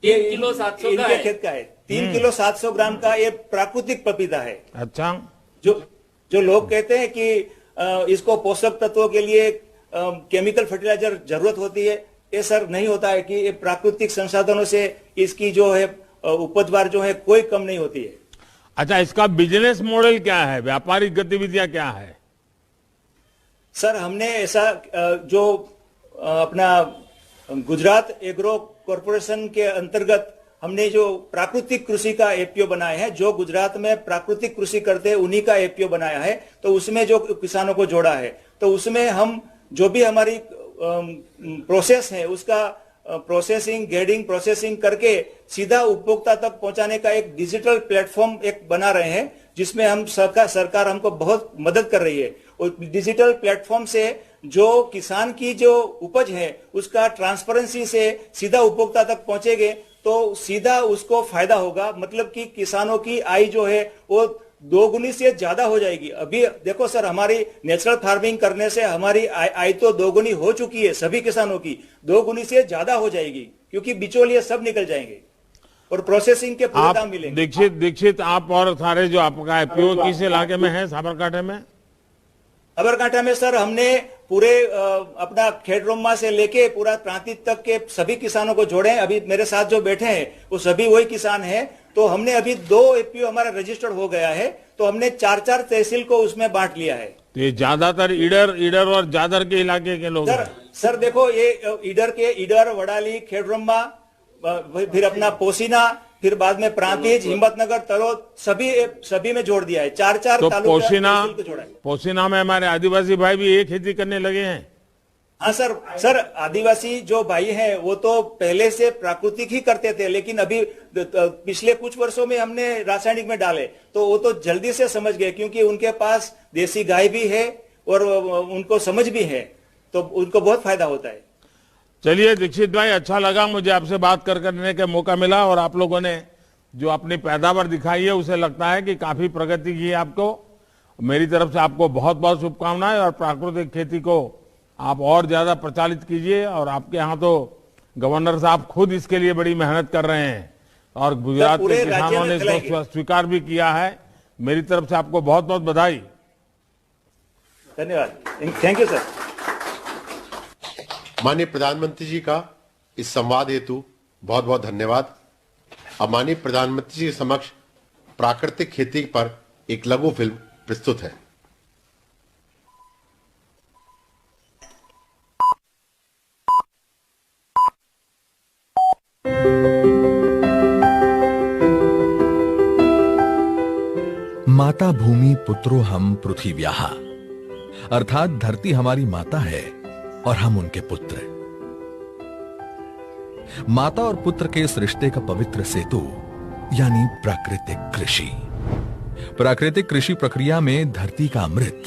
3 किलो 700 का खेत का है। 3 किलो 700 ग्राम का ये प्राकृतिक पपीता है। अच्छा। जो लोग कहते हैं कि इसको पोषक तत्वों के लिए केमिकल फर्टिलाइजर जरूरत होती है, ये सर नहीं होता है। कि ये प्राकृतिक संसाधनों से इसकी जो है उपजवार जो है कोई कम नहीं होती है। अच्छा, इसका बिजनेस मॉडल क्या है, व्यापारिक गतिविधियां क्या है? सर हमने ऐसा जो अपना गुजरात एग्रो कॉरपोरेशन के अंतर्गत हमने जो प्राकृतिक कृषि का एपीओ बनाया है, जो गुजरात में प्राकृतिक कृषि करते हैं उन्हीं का एपीओ बनाया है, तो उसमें जो किसानों को जोड़ा है, तो उसमें हम जो भी हमारी प्रोसेस है उसका प्रोसेसिंग, ग्रेडिंग, प्रोसेसिंग करके सीधा उपभोक्ता तक पहुंचाने का एक डिजिटल प्लेटफॉर्म एक बना रहे हैं, जिसमें हम सरकार हमको बहुत मदद कर रही है। और डिजिटल प्लेटफॉर्म से जो किसान की जो उपज है उसका ट्रांसपेरेंसी से सीधा उपभोक्ता तक पहुंचेंगे तो सीधा उसको फायदा होगा। मतलब कि किसानों की आय जो है वो 2 गुनी से ज्यादा हो जाएगी। अभी देखो सर, हमारी नेचुरल फार्मिंग करने से हमारी आय तो 2 गुनी हो चुकी है, सभी किसानों की 2 गुनी से ज्यादा हो जाएगी, क्योंकि बिचौलिए सब निकल जाएंगे और प्रोसेसिंग के पूरे दाम मिलेंगे। दीक्षित, आप और सारे जो आपका एपीओ किस इलाके में है? साबरकांठा में? साबरकांठा में सर हमने पूरे अपना खेड़ब्रह्मा से लेके पूरा प्रांतिक तक के सभी किसानों को जोड़े हैं। अभी मेरे साथ जो बैठे हैं वो सभी वही किसान हैं। तो हमने अभी 2 एपीओ हमारा रजिस्टर्ड हो गया है, तो हमने 4-4 तहसील को उसमें बांट लिया है। तो ये ज्यादातर ईडर और जादर के इलाके के लोग हैं। सर देखो, ये ईडर, वडाली, खेड़ब्रह्मा, फिर अपना पोसीना, फिर बाद में प्रांतिज, हिम्मतनगर, तरोद, सभी में जोड़ दिया है। 4-4 तो तालुका को जोड़ा है। पोसीना में हमारे आदिवासी भाई भी ये खेती करने लगे हैं। हाँ सर आदिवासी जो भाई हैं वो तो पहले से प्राकृतिक ही करते थे, लेकिन अभी पिछले कुछ वर्षों में हमने रासायनिक में डाले तो वो तो जल्दी से समझ गए, क्योंकि उनके पास देसी गाय भी है और उनको समझ भी है, तो उनको बहुत फायदा होता है। चलिए दीक्षित भाई, अच्छा लगा मुझे आपसे बात करने का मौका मिला, और आप लोगों ने जो अपनी पैदावार दिखाई है उसे लगता है कि काफी प्रगति की है आपको। मेरी तरफ से आपको बहुत बहुत शुभकामनाएं, और प्राकृतिक खेती को आप और ज्यादा प्रचारित कीजिए। और आपके यहाँ तो गवर्नर साहब खुद इसके लिए बड़ी मेहनत कर रहे हैं, और गुजरात के किसानों ने इसको स्वीकार भी किया है। मेरी तरफ से आपको बहुत बहुत बधाई। धन्यवाद, थैंक यू सर। माननीय प्रधानमंत्री जी का इस संवाद हेतु बहुत बहुत धन्यवाद। अब माननीय प्रधानमंत्री जी के समक्ष प्राकृतिक खेती पर एक लघु फिल्म प्रस्तुत है। माता भूमि पुत्रो हम पृथिव्याः, अर्थात धरती हमारी माता है और हम उनके पुत्र। माता और पुत्र के इस रिश्ते का पवित्र सेतु यानी प्राकृतिक कृषि। प्राकृतिक कृषि प्रक्रिया में धरती का अमृत,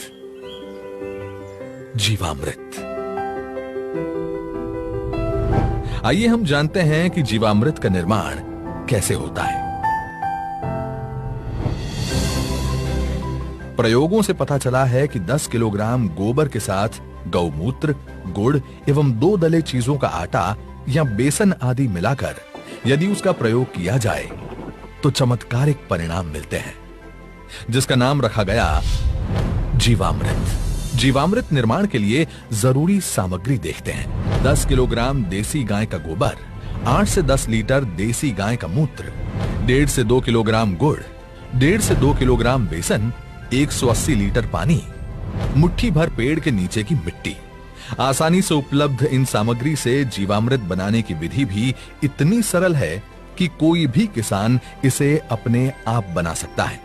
जीवामृत। आइए हम जानते हैं कि जीवामृत का निर्माण कैसे होता है। प्रयोगों से पता चला है कि 10 किलोग्राम गोबर के साथ गौमूत्र, गुड़ एवं 2 दले चीजों का आटा या बेसन आदि मिलाकर यदि उसका प्रयोग किया जाए तो चमत्कारिक परिणाम मिलते हैं, जिसका नाम रखा गया जीवामृत। जीवामृत निर्माण के लिए जरूरी सामग्री देखते हैं। 10 किलोग्राम देसी गाय का गोबर, 8 से 10 लीटर देसी गाय का मूत्र, 1.5 से 2 किलोग्राम गुड़, 1.5 से 2 किलोग्राम बेसन, 180 लीटर पानी, मुट्ठी भर पेड़ के नीचे की मिट्टी। आसानी से उपलब्ध इन सामग्री से जीवामृत बनाने की विधि भी इतनी सरल है कि कोई भी किसान इसे अपने आप बना सकता है।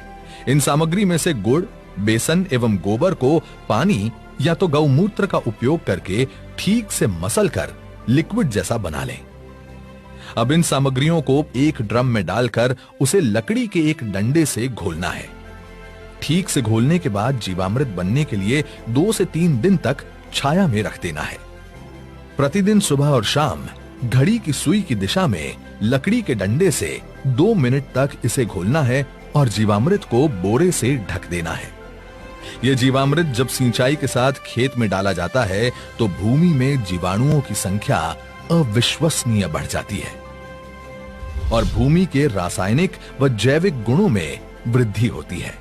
इन सामग्री में से गुड़, बेसन एवं गोबर को पानी या तो गौमूत्र का उपयोग करके ठीक से मसल कर लिक्विड जैसा बना लें। अब इन सामग्रियों को एक ड्रम में डालकर उसे लकड़ी के एक डंडे से घोलना है। ठीक से घोलने के बाद जीवामृत बनने के लिए 2 से 3 दिन तक छाया में रख देना है। प्रतिदिन सुबह और शाम घड़ी की सुई की दिशा में लकड़ी के डंडे से 2 मिनट तक इसे घोलना है और जीवामृत को बोरे से ढक देना है। यह जीवामृत जब सिंचाई के साथ खेत में डाला जाता है तो भूमि में जीवाणुओं की संख्या अविश्वसनीय बढ़ जाती है और भूमि के रासायनिक व जैविक गुणों में वृद्धि होती है।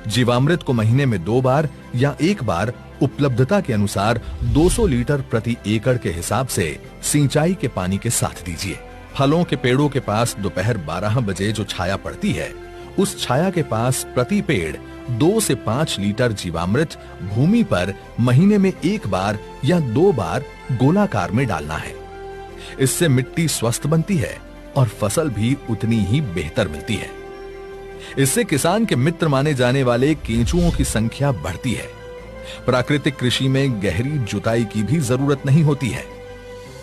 जीवामृत को महीने में 2 बार या 1 बार उपलब्धता के अनुसार 200 लीटर प्रति एकड़ के हिसाब से सिंचाई के पानी के साथ दीजिए। फलों के पेड़ों के पास दोपहर 12 बजे जो छाया पड़ती है, उस छाया के पास प्रति पेड़ 2 से 5 लीटर जीवामृत भूमि पर महीने में 1 बार या 2 बार गोलाकार में डालना है। इससे मिट्टी स्वस्थ बनती है और फसल भी उतनी ही बेहतर मिलती है। इससे किसान के मित्र माने जाने वाले केंचुओं की संख्या बढ़ती है। प्राकृतिक कृषि में गहरी जुताई की भी जरूरत नहीं होती है।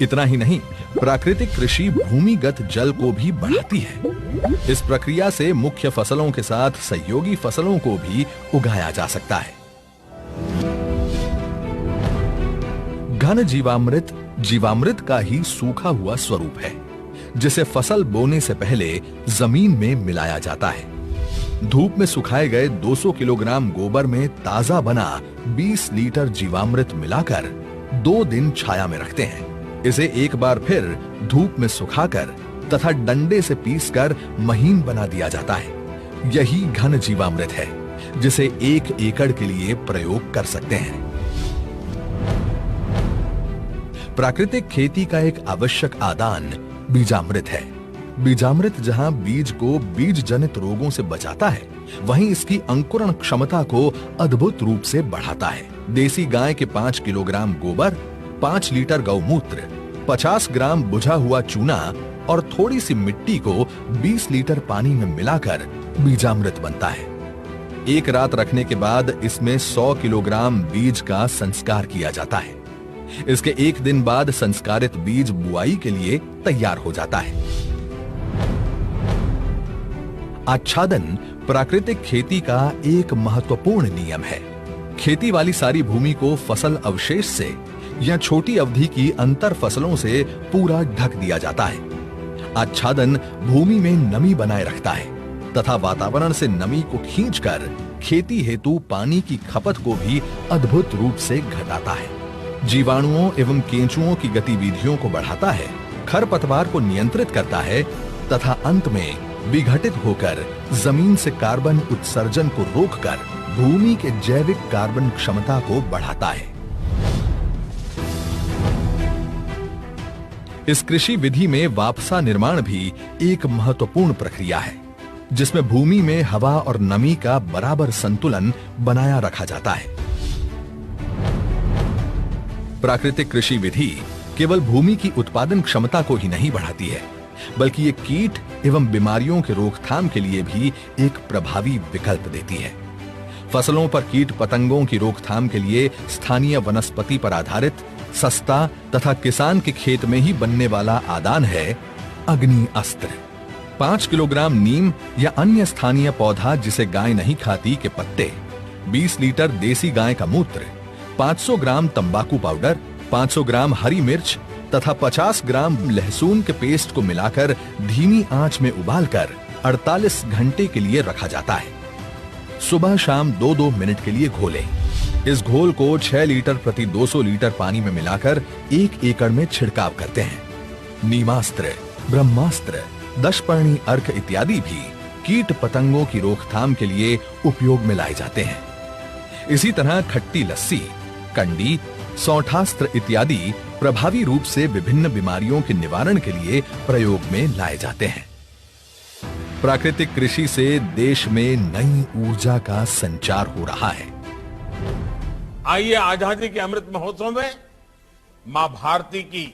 इतना ही नहीं, प्राकृतिक कृषि भूमिगत जल को भी बढ़ाती है। इस प्रक्रिया से मुख्य फसलों के साथ सहयोगी फसलों को भी उगाया जा सकता है। घन जीवामृत जीवामृत का ही सूखा हुआ स्वरूप है, जिसे फसल बोने से पहले जमीन में मिलाया जाता है। धूप में सुखाए गए 200 किलोग्राम गोबर में ताजा बना 20 लीटर जीवामृत मिलाकर 2 दिन छाया में रखते हैं। इसे एक बार फिर धूप में सुखाकर तथा डंडे से पीसकर महीन बना दिया जाता है। यही घन जीवामृत है, जिसे 1 एकड़ के लिए प्रयोग कर सकते हैं। प्राकृतिक खेती का एक आवश्यक आदान बीजामृत है। बीजामृत जहां बीज को बीज जनित रोगों से बचाता है, वहीं इसकी अंकुरण क्षमता को अद्भुत रूप से बढ़ाता है। देसी गाय के 5 किलोग्राम गोबर, 5 लीटर गौमूत्र, 50 ग्राम बुझा हुआ चूना और थोड़ी सी मिट्टी को 20 लीटर पानी में मिलाकर बीजामृत बनता है। एक रात रखने के बाद इसमें 100 किलोग्राम बीज का संस्कार किया जाता है। इसके 1 दिन बाद संस्कारित बीज बुआई के लिए तैयार हो जाता है। आच्छादन प्राकृतिक खेती का एक महत्वपूर्ण नियम है। खेती वाली सारी भूमि को फसल अवशेष से या छोटी अवधि की अंतर फसलों से पूरा ढक दिया जाता है। आच्छादन भूमि में नमी बनाए रखता है तथा वातावरण से नमी को खींचकर खेती हेतु पानी की खपत को भी अद्भुत रूप से घटाता है। जीवाणुओं एवं केंचुओं की गतिविधियों को बढ़ाता है, खरपतवार को नियंत्रित करता है तथा अंत में विघटित होकर जमीन से कार्बन उत्सर्जन को रोककर भूमि के जैविक कार्बन क्षमता को बढ़ाता है। इस कृषि विधि में वापसा निर्माण भी एक महत्वपूर्ण प्रक्रिया है, जिसमें भूमि में हवा और नमी का बराबर संतुलन बनाया रखा जाता है। प्राकृतिक कृषि विधि केवल भूमि की उत्पादन क्षमता को ही नहीं बढ़ाती है, बल्कि ये कीट एवं बीमारियों के रोकथाम के लिए भी एक प्रभावी विकल्प देती है। फसलों पर कीट पतंगों की रोकथाम के लिए स्थानीय वनस्पति पर आधारित सस्ता तथा किसान के खेत में ही बनने वाला आदान है अग्नि अस्त्र। 5 किलोग्राम नीम या अन्य स्थानीय पौधा जिसे गाय नहीं खाती के पत्ते, 20 लीटर देसी गाय का मूत्र, 500 ग्राम तंबाकू पाउडर, 500 ग्राम हरी मिर्च तथा 50 ग्राम लहसुन के पेस्ट को मिलाकर धीमी आंच में उबालकर 48 घंटे के लिए रखा जाता है। सुबह शाम 2-2 मिनट के लिए घोलें। इस घोल को 6 लीटर प्रति 200 लीटर पानी में मिलाकर 1 एकड़ में छिड़काव करते हैं। नीमास्त्र, ब्रह्मास्त्र, दशपर्णी अर्क इत्यादि भी कीट पतंगों की रोकथाम के लिए उपयोग में लाए जाते हैं। इसी तरह खट्टी लस्सी, कंडी, सौठास्त्र इत्यादि प्रभावी रूप से विभिन्न बीमारियों के निवारण के लिए प्रयोग में लाए जाते हैं। प्राकृतिक कृषि से देश में नई ऊर्जा का संचार हो रहा है। आइए आजादी के अमृत महोत्सव में मां भारती की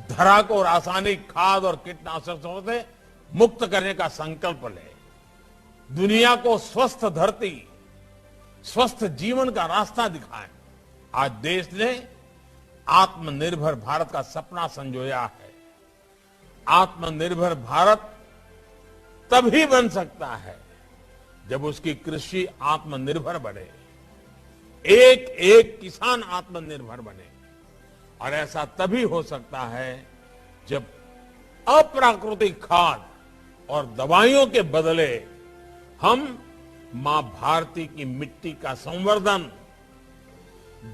धरा को रासायनिक खाद और कीटनाशकों से मुक्त करने का संकल्प ले। दुनिया को स्वस्थ धरती, स्वस्थ जीवन का रास्ता दिखाएं। आज देश ने आत्मनिर्भर भारत का सपना संजोया है। आत्मनिर्भर भारत तभी बन सकता है जब उसकी कृषि आत्मनिर्भर बने, एक एक किसान आत्मनिर्भर बने। और ऐसा तभी हो सकता है जब अप्राकृतिक खाद और दवाइयों के बदले हम मां भारती की मिट्टी का संवर्धन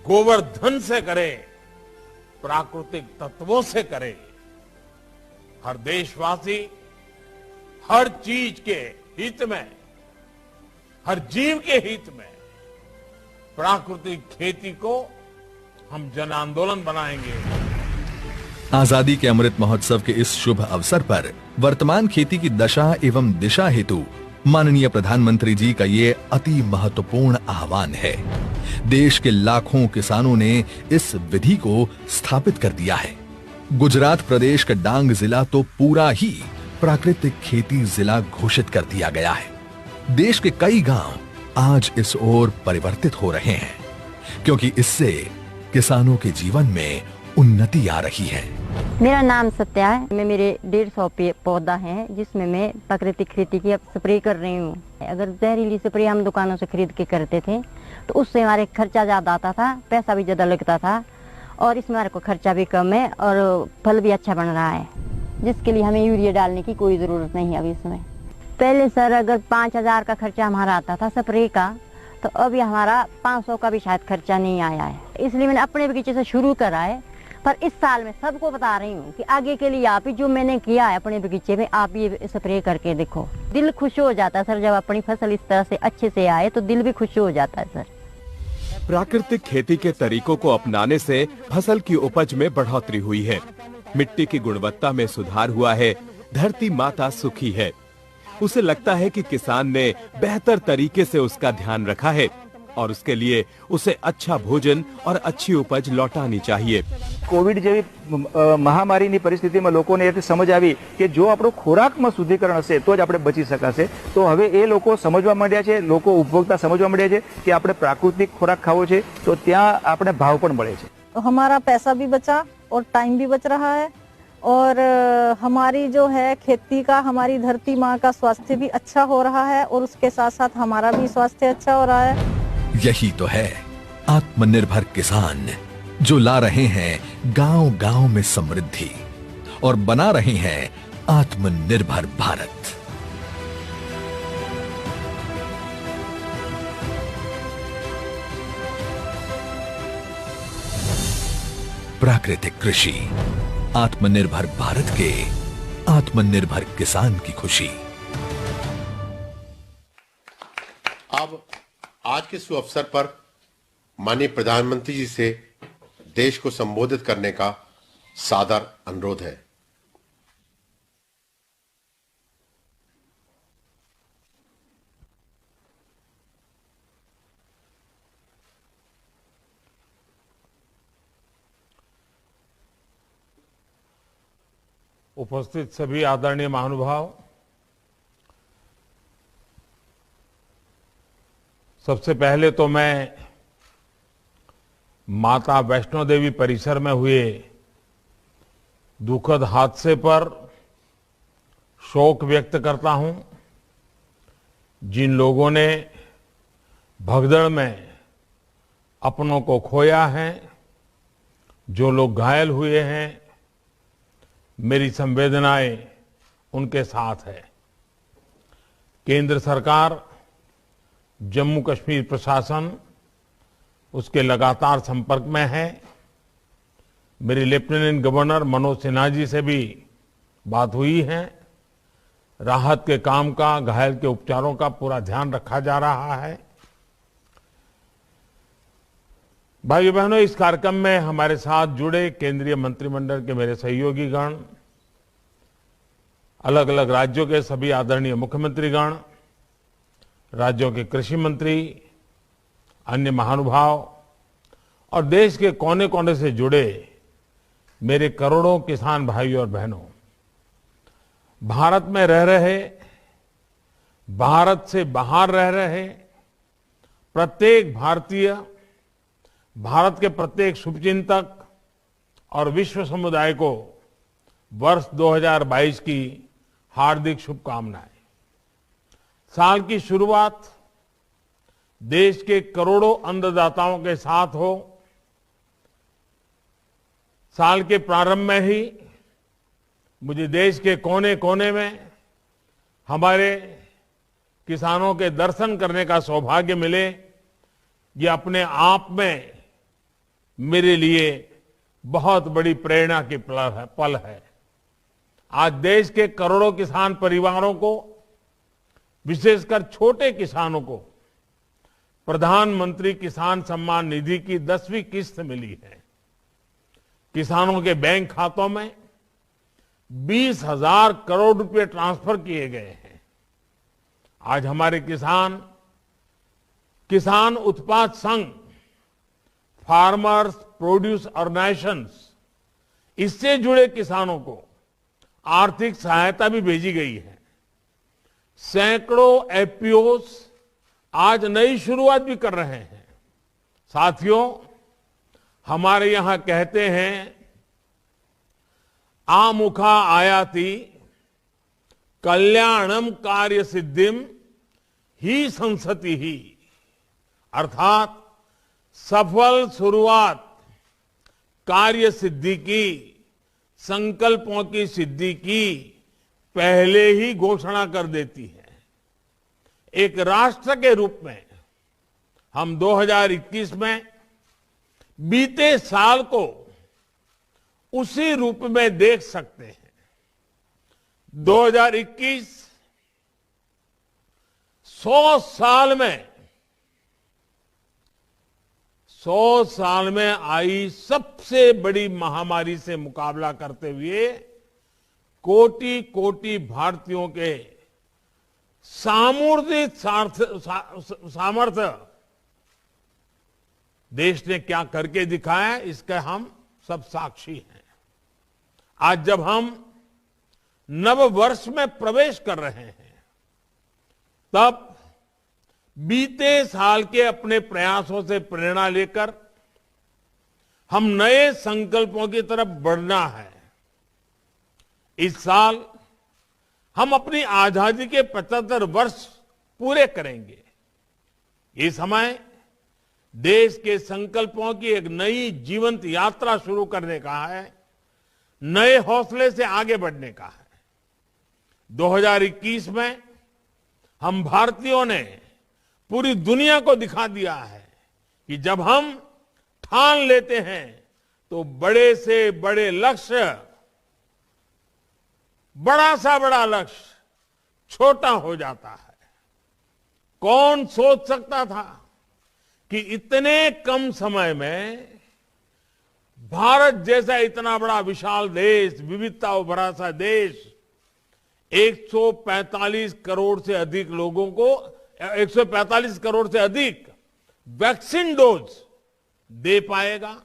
गोवर्धन से करें, प्राकृतिक तत्वों से करें। हर देशवासी हर चीज के हित में, हर जीव के हित में प्राकृतिक खेती को हम जन आंदोलन बनाएंगे। आजादी के अमृत महोत्सव के इस शुभ अवसर पर वर्तमान खेती की दशा एवं दिशा हेतु माननीय प्रधानमंत्री जी का ये अति महत्वपूर्ण आह्वान है। देश के लाखों किसानों ने इस विधि को स्थापित कर दिया है। गुजरात प्रदेश का डांग जिला तो पूरा ही प्राकृतिक खेती जिला घोषित कर दिया गया है। देश के कई गांव आज इस ओर परिवर्तित हो रहे हैं, क्योंकि इससे किसानों के जीवन में उन्नति आ रही है। मेरा नाम सत्या है। मैं मेरे 150 पौधा है जिसमें मैं प्राकृतिक खेती की अब स्प्रे कर रही हूँ। अगर जहरीली स्प्रे हम दुकानों से खरीद के करते थे तो उससे हमारे खर्चा ज्यादा आता था, पैसा भी ज्यादा लगता था, और इसमें हमारे को खर्चा भी कम है और फल भी अच्छा बन रहा है, जिसके लिए हमें यूरिया डालने की कोई जरूरत नहीं है अभी इसमें। पहले सर अगर 5000 का खर्चा हमारा आता था स्प्रे का, तो अभी हमारा 500 का भी शायद खर्चा नहीं आया है। इसलिए मैंने अपने बगीचे से शुरू करा है, पर इस साल मैं सबको बता रही हूँ कि आगे के लिए आप ही जो मैंने किया है अपने बगीचे में, आप ये स्प्रे करके देखो। दिल खुश हो जाता है सर, जब अपनी फसल इस तरह से अच्छे से आए तो दिल भी खुश हो जाता है सर। प्राकृतिक खेती के तरीकों को अपनाने से फसल की उपज में बढ़ोतरी हुई है, मिट्टी की गुणवत्ता में सुधार हुआ है, धरती माता सुखी है। उसे लगता है कि किसान ने बेहतर तरीके से उसका ध्यान रखा है और उसके लिए उसे अच्छा भोजन और अच्छी उपज लौटानी चाहिए। कोविड જેવી મહામારીની પરિસ્થિતિમાં લોકોને એ સમજ આવી કે જો આપણો ખોરાકમાં શુદ્ધિકરણ હશે તો જ આપણે બચી શકાશે, તો હવે એ લોકો સમજવા માંડ્યા છે, લોકો ઉપભોક્તા સમજવા માંડ્યા છે કે આપણે પ્રાકૃતિક ખોરાક ખાવો છે, તો ત્યાં આપણે ભાવ પણ મળે છે। तो हमारा पैसा भी बचा और टाइम भी बच रहा है, और हमारी जो है खेती का, हमारी धरती माँ का स्वास्थ्य भी अच्छा हो रहा है, और उसके साथ साथ हमारा भी स्वास्थ्य अच्छा हो रहा है। यही तो है आत्मनिर्भर किसान, जो ला रहे हैं गांव-गांव में समृद्धि और बना रहे हैं आत्मनिर्भर भारत। प्राकृतिक कृषि, आत्मनिर्भर भारत के आत्मनिर्भर किसान की खुशी। अब आज के शुभ अवसर पर माननीय प्रधानमंत्री जी से देश को संबोधित करने का सादर अनुरोध है। उपस्थित सभी आदरणीय महानुभाव, सबसे पहले तो मैं माता वैष्णो देवी परिसर में हुए दुखद हादसे पर शोक व्यक्त करता हूं। जिन लोगों ने भगदड़ में अपनों को खोया है, जो लोग घायल हुए हैं, मेरी संवेदनाएं उनके साथ है। केंद्र सरकार, जम्मू कश्मीर प्रशासन उसके लगातार संपर्क में है। मेरी लेफ्टिनेंट गवर्नर मनोज सिन्हा जी से भी बात हुई है। राहत के काम का, घायल के उपचारों का पूरा ध्यान रखा जा रहा है। भाइयों बहनों, इस कार्यक्रम में हमारे साथ जुड़े केंद्रीय मंत्रिमंडल के मेरे सहयोगी गण, अलग अलग राज्यों के सभी आदरणीय मुख्यमंत्रीगण, राज्यों के कृषि मंत्री, अन्य महानुभाव और देश के कोने कोने से जुड़े मेरे करोड़ों किसान भाइयों और बहनों, भारत में रह रहे, भारत से बाहर रह रहे प्रत्येक भारतीय, भारत के प्रत्येक शुभचिंतक और विश्व समुदाय को वर्ष 2022 की हार्दिक शुभकामनाएं। साल की शुरुआत देश के करोड़ों अन्नदाताओं के साथ हो। साल के प्रारंभ में ही मुझे देश के कोने कोने में हमारे किसानों के दर्शन करने का सौभाग्य मिले, ये अपने आप में मेरे लिए बहुत बड़ी प्रेरणा की पल है। आज देश के करोड़ों किसान परिवारों को, विशेषकर छोटे किसानों को, प्रधानमंत्री किसान सम्मान निधि की 10वीं किस्त मिली है। किसानों के बैंक खातों में 20,000 करोड़ रुपए ट्रांसफर किए गए हैं। आज हमारे किसान उत्पाद संघ, फार्मर्स प्रोड्यूस ऑर्गेनाइजेशंस, इससे जुड़े किसानों को आर्थिक सहायता भी भेजी गई है। सैकड़ों एफपीओस आज नई शुरुआत भी कर रहे हैं। साथियों, हमारे यहां कहते हैं, आमुखा आयाति कल्याणम कार्य सिद्धिम ही संसति ही, अर्थात सफल शुरुआत कार्य सिद्धि की, संकल्पों की सिद्धि की पहले ही घोषणा कर देती है। एक राष्ट्र के रूप में हम 2021 में बीते साल को उसी रूप में देख सकते हैं। 2021 100 साल में आई सबसे बड़ी महामारी से मुकाबला करते हुए कोटि कोटि भारतीयों के सामूहिक सामर्थ्य देश ने क्या करके दिखाया, इसके हम सब साक्षी हैं। आज जब हम नव वर्ष में प्रवेश कर रहे हैं, तब बीते साल के अपने प्रयासों से प्रेरणा लेकर हम नए संकल्पों की तरफ बढ़ना है। इस साल हम अपनी आजादी के 75 वर्ष पूरे करेंगे। ये समय देश के संकल्पों की एक नई जीवंत यात्रा शुरू करने का है, नए हौसले से आगे बढ़ने का है। 2021 में हम भारतीयों ने पूरी दुनिया को दिखा दिया है कि जब हम ठान लेते हैं तो बड़े से बड़े लक्ष्य, बड़ा सा बड़ा लक्ष्य छोटा हो जाता है। कौन सोच सकता था कि इतने कम समय में भारत जैसा इतना बड़ा विशाल देश, विविधता भरा सा देश, 145 करोड़ से अधिक लोगों को 145 करोड़ से अधिक वैक्सीन डोज दे पाएगा।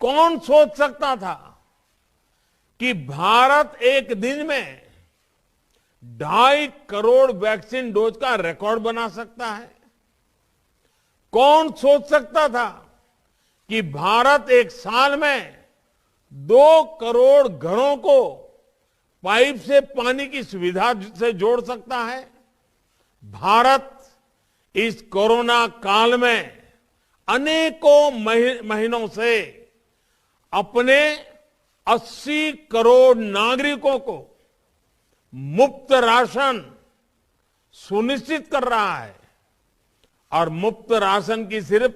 कौन सोच सकता था कि भारत एक दिन में 2.5 करोड़ वैक्सीन डोज का रिकॉर्ड बना सकता है। कौन सोच सकता था कि भारत एक साल में 2 करोड़ घरों को पाइप से पानी की सुविधा से जोड़ सकता है। भारत इस कोरोना काल में अनेकों महीनों से अपने 80 करोड़ नागरिकों को मुफ्त राशन सुनिश्चित कर रहा है। और मुफ्त राशन की सिर्फ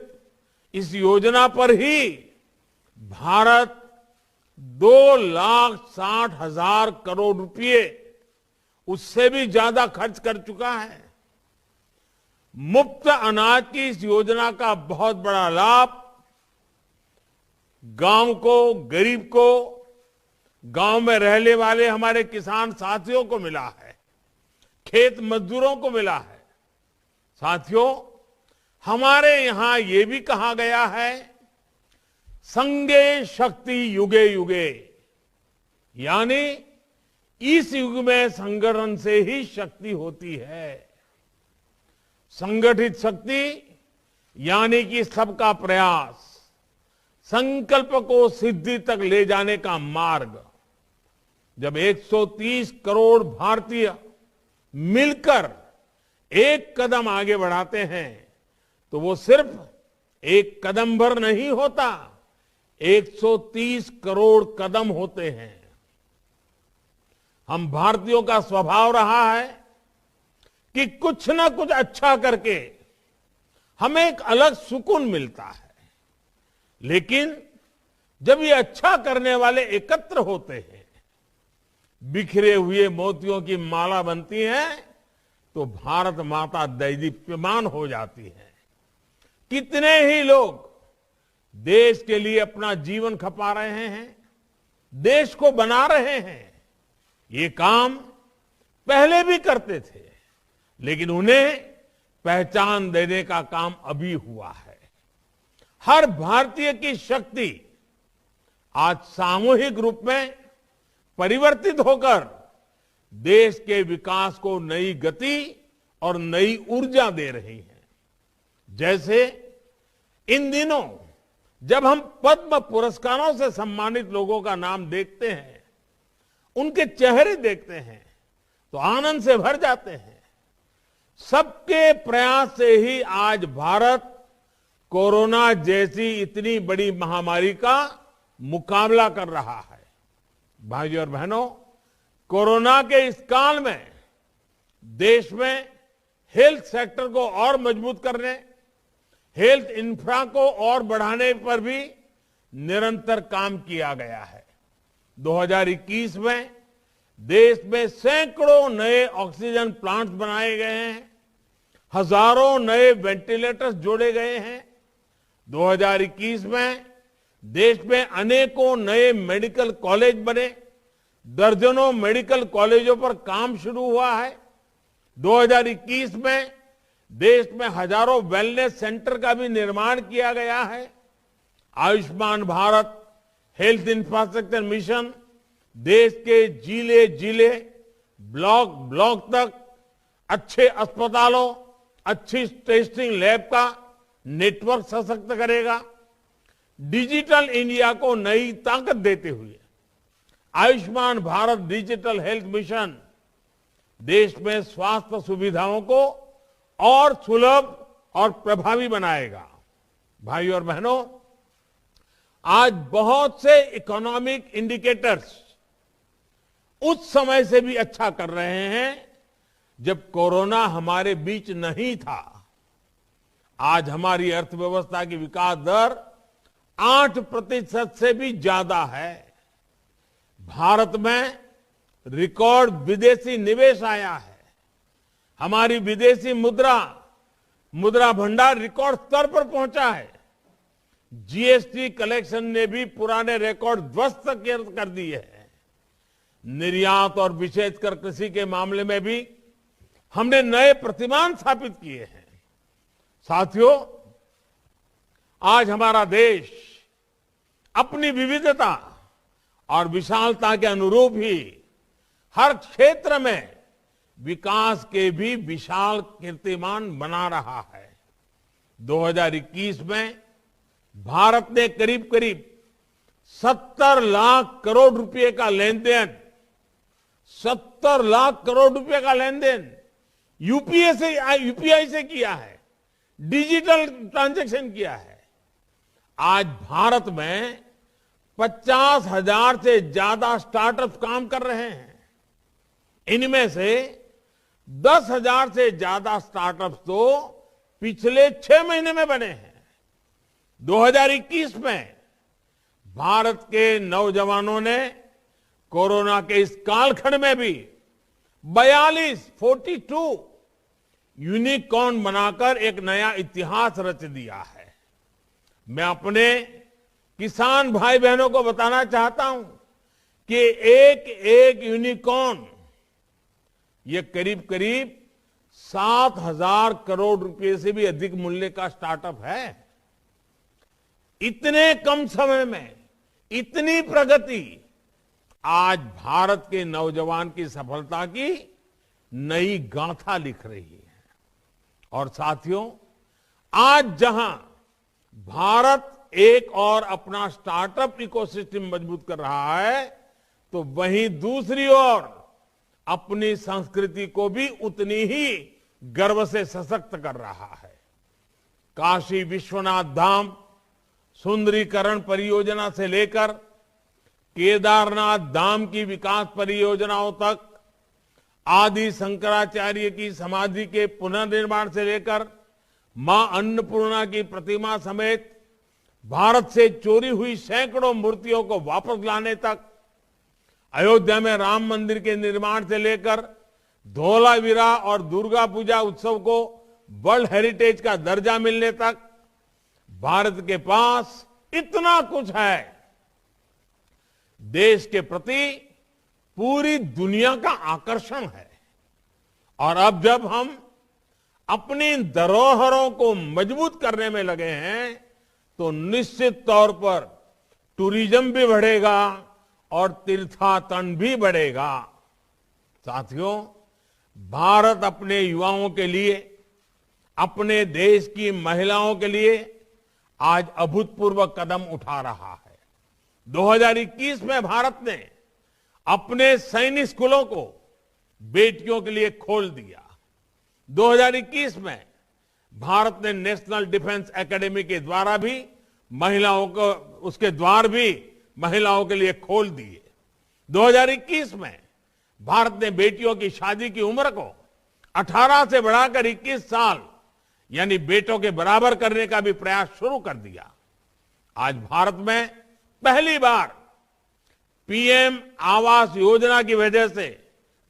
इस योजना पर ही भारत 2,60,000 करोड़ रुपए, उससे भी ज्यादा खर्च कर चुका है। मुफ्त अनाज की इस योजना का बहुत बड़ा लाभ गांव को, गरीब को, गांव में रहने वाले हमारे किसान साथियों को मिला है, खेत मजदूरों को मिला है। साथियों, हमारे यहां ये भी कहा गया है, संगे शक्ति युगे युगे, यानी इस युग में संगठन से ही शक्ति होती है। संगठित शक्ति यानी कि सबका प्रयास, संकल्प को सिद्धि तक ले जाने का मार्ग। जब 130 करोड़ भारतीय मिलकर एक कदम आगे बढ़ाते हैं तो वो सिर्फ एक कदम भर नहीं होता, 130 करोड़ कदम होते हैं। हम भारतीयों का स्वभाव रहा है कि कुछ ना कुछ अच्छा करके हमें एक अलग सुकून मिलता है। लेकिन जब ये अच्छा करने वाले एकत्र होते हैं, बिखरे हुए मोतियों की माला बनती है, तो भारत माता दैदीप्यमान हो जाती है। कितने ही लोग देश के लिए अपना जीवन खपा रहे हैं, देश को बना रहे हैं। ये काम पहले भी करते थे, लेकिन उन्हें पहचान देने का काम अभी हुआ है। हर भारतीय की शक्ति आज सामूहिक रूप में परिवर्तित होकर देश के विकास को नई गति और नई ऊर्जा दे रही है। जैसे इन दिनों जब हम पद्म पुरस्कारों से सम्मानित लोगों का नाम देखते हैं, उनके चेहरे देखते हैं, तो आनंद से भर जाते हैं। सबके प्रयास से ही आज भारत कोरोना जैसी इतनी बड़ी महामारी का मुकाबला कर रहा है। भाइयों और बहनों, कोरोना के इस काल में देश में हेल्थ सेक्टर को और मजबूत करने, हेल्थ इंफ्रा को और बढ़ाने पर भी निरंतर काम किया गया है। 2021 में देश में सैकड़ों नए ऑक्सीजन प्लांट्स बनाए गए हैं, हजारों नए वेंटिलेटर्स जोड़े गए हैं। 2021 में देश में अनेकों नए मेडिकल कॉलेज बने, दर्जनों मेडिकल कॉलेजों पर काम शुरू हुआ है। 2021 में देश में हजारों वेलनेस सेंटर का भी निर्माण किया गया है। Ayushman Bharat health infrastructure mission देश के जिले जिले, ब्लॉक ब्लॉक तक अच्छे अस्पतालों, अच्छी टेस्टिंग लैब का नेटवर्क सशक्त करेगा। डिजिटल इंडिया को नई ताकत देते हुए Ayushman Bharat digital health mission देश में स्वास्थ्य सुविधाओं को और सुलभ और प्रभावी बनाएगा। भाइयों और बहनों, आज बहुत से इकोनॉमिक इंडिकेटर्स उस समय से भी अच्छा कर रहे हैं जब कोरोना हमारे बीच नहीं था। आज हमारी अर्थव्यवस्था की विकास दर 8% से भी ज्यादा है। भारत में रिकॉर्ड विदेशी निवेश आया है। हमारी विदेशी मुद्रा भंडार रिकॉर्ड स्तर पर पहुंचा है। जीएसटी कलेक्शन ने भी पुराने रिकॉर्ड ध्वस्त कर दिए हैं। निर्यात और विशेषकर कृषि के मामले में भी हमने नए प्रतिमान स्थापित किए हैं। साथियों, आज हमारा देश अपनी विविधता और विशालता के अनुरूप ही हर क्षेत्र में विकास के भी विशाल कीर्तिमान बना रहा है। 2021 में भारत ने करीब करीब 70 लाख करोड़ रुपए का लेन देन, 70 लाख करोड़ रुपए का लेन देन यूपीआई से किया है, डिजिटल ट्रांजैक्शन किया है। आज भारत में 50,000 से ज्यादा स्टार्टअप काम कर रहे हैं। इनमें से 10,000 से ज्यादा स्टार्टअप्स तो पिछले 6 महीने में बने हैं। 2021 में भारत के नौजवानों ने कोरोना के इस कालखंड में भी 42 यूनिकॉर्न बनाकर एक नया इतिहास रच दिया है। मैं अपने किसान भाई बहनों को बताना चाहता हूं कि एक यूनिकॉर्न ये करीब करीब 7,000 करोड़ रुपए से भी अधिक मूल्य का स्टार्टअप है। इतने कम समय में इतनी प्रगति आज भारत के नौजवान की सफलता की नई गाथा लिख रही है। और साथियों, आज जहां भारत एक और अपना स्टार्टअप इकोसिस्टम मजबूत कर रहा है, तो वहीं दूसरी ओर अपनी संस्कृति को भी उतनी ही गर्व से सशक्त कर रहा है। काशी विश्वनाथ धाम सुंदरीकरण परियोजना से लेकर केदारनाथ धाम की विकास परियोजनाओं तक, आदि शंकराचार्य की समाधि के पुनर्निर्माण से लेकर मां अन्नपूर्णा की प्रतिमा समेत भारत से चोरी हुई सैकड़ों मूर्तियों को वापस लाने तक, अयोध्या में राम मंदिर के निर्माण से लेकर धौलावीरा और दुर्गा पूजा उत्सव को वर्ल्ड हेरिटेज का दर्जा मिलने तक, भारत के पास इतना कुछ है। देश के प्रति पूरी दुनिया का आकर्षण है। और अब जब हम अपनी धरोहरों को मजबूत करने में लगे हैं तो निश्चित तौर पर टूरिज्म भी बढ़ेगा और तीर्थाटन भी बढ़ेगा। साथियों, भारत अपने युवाओं के लिए, अपने देश की महिलाओं के लिए आज अभूतपूर्व कदम उठा रहा है। 2021 में भारत ने अपने सैनिक स्कूलों को बेटियों के लिए खोल दिया। 2021 में भारत ने नेशनल डिफेंस एकेडमी के द्वारा भी महिलाओं को, उसके द्वार भी महिलाओं के लिए खोल दिए। 2021 में भारत ने बेटियों की शादी की उम्र को 18 से बढ़ाकर 21 साल यानी बेटों के बराबर करने का भी प्रयास शुरू कर दिया। आज भारत में पहली बार पीएम आवास योजना की वजह से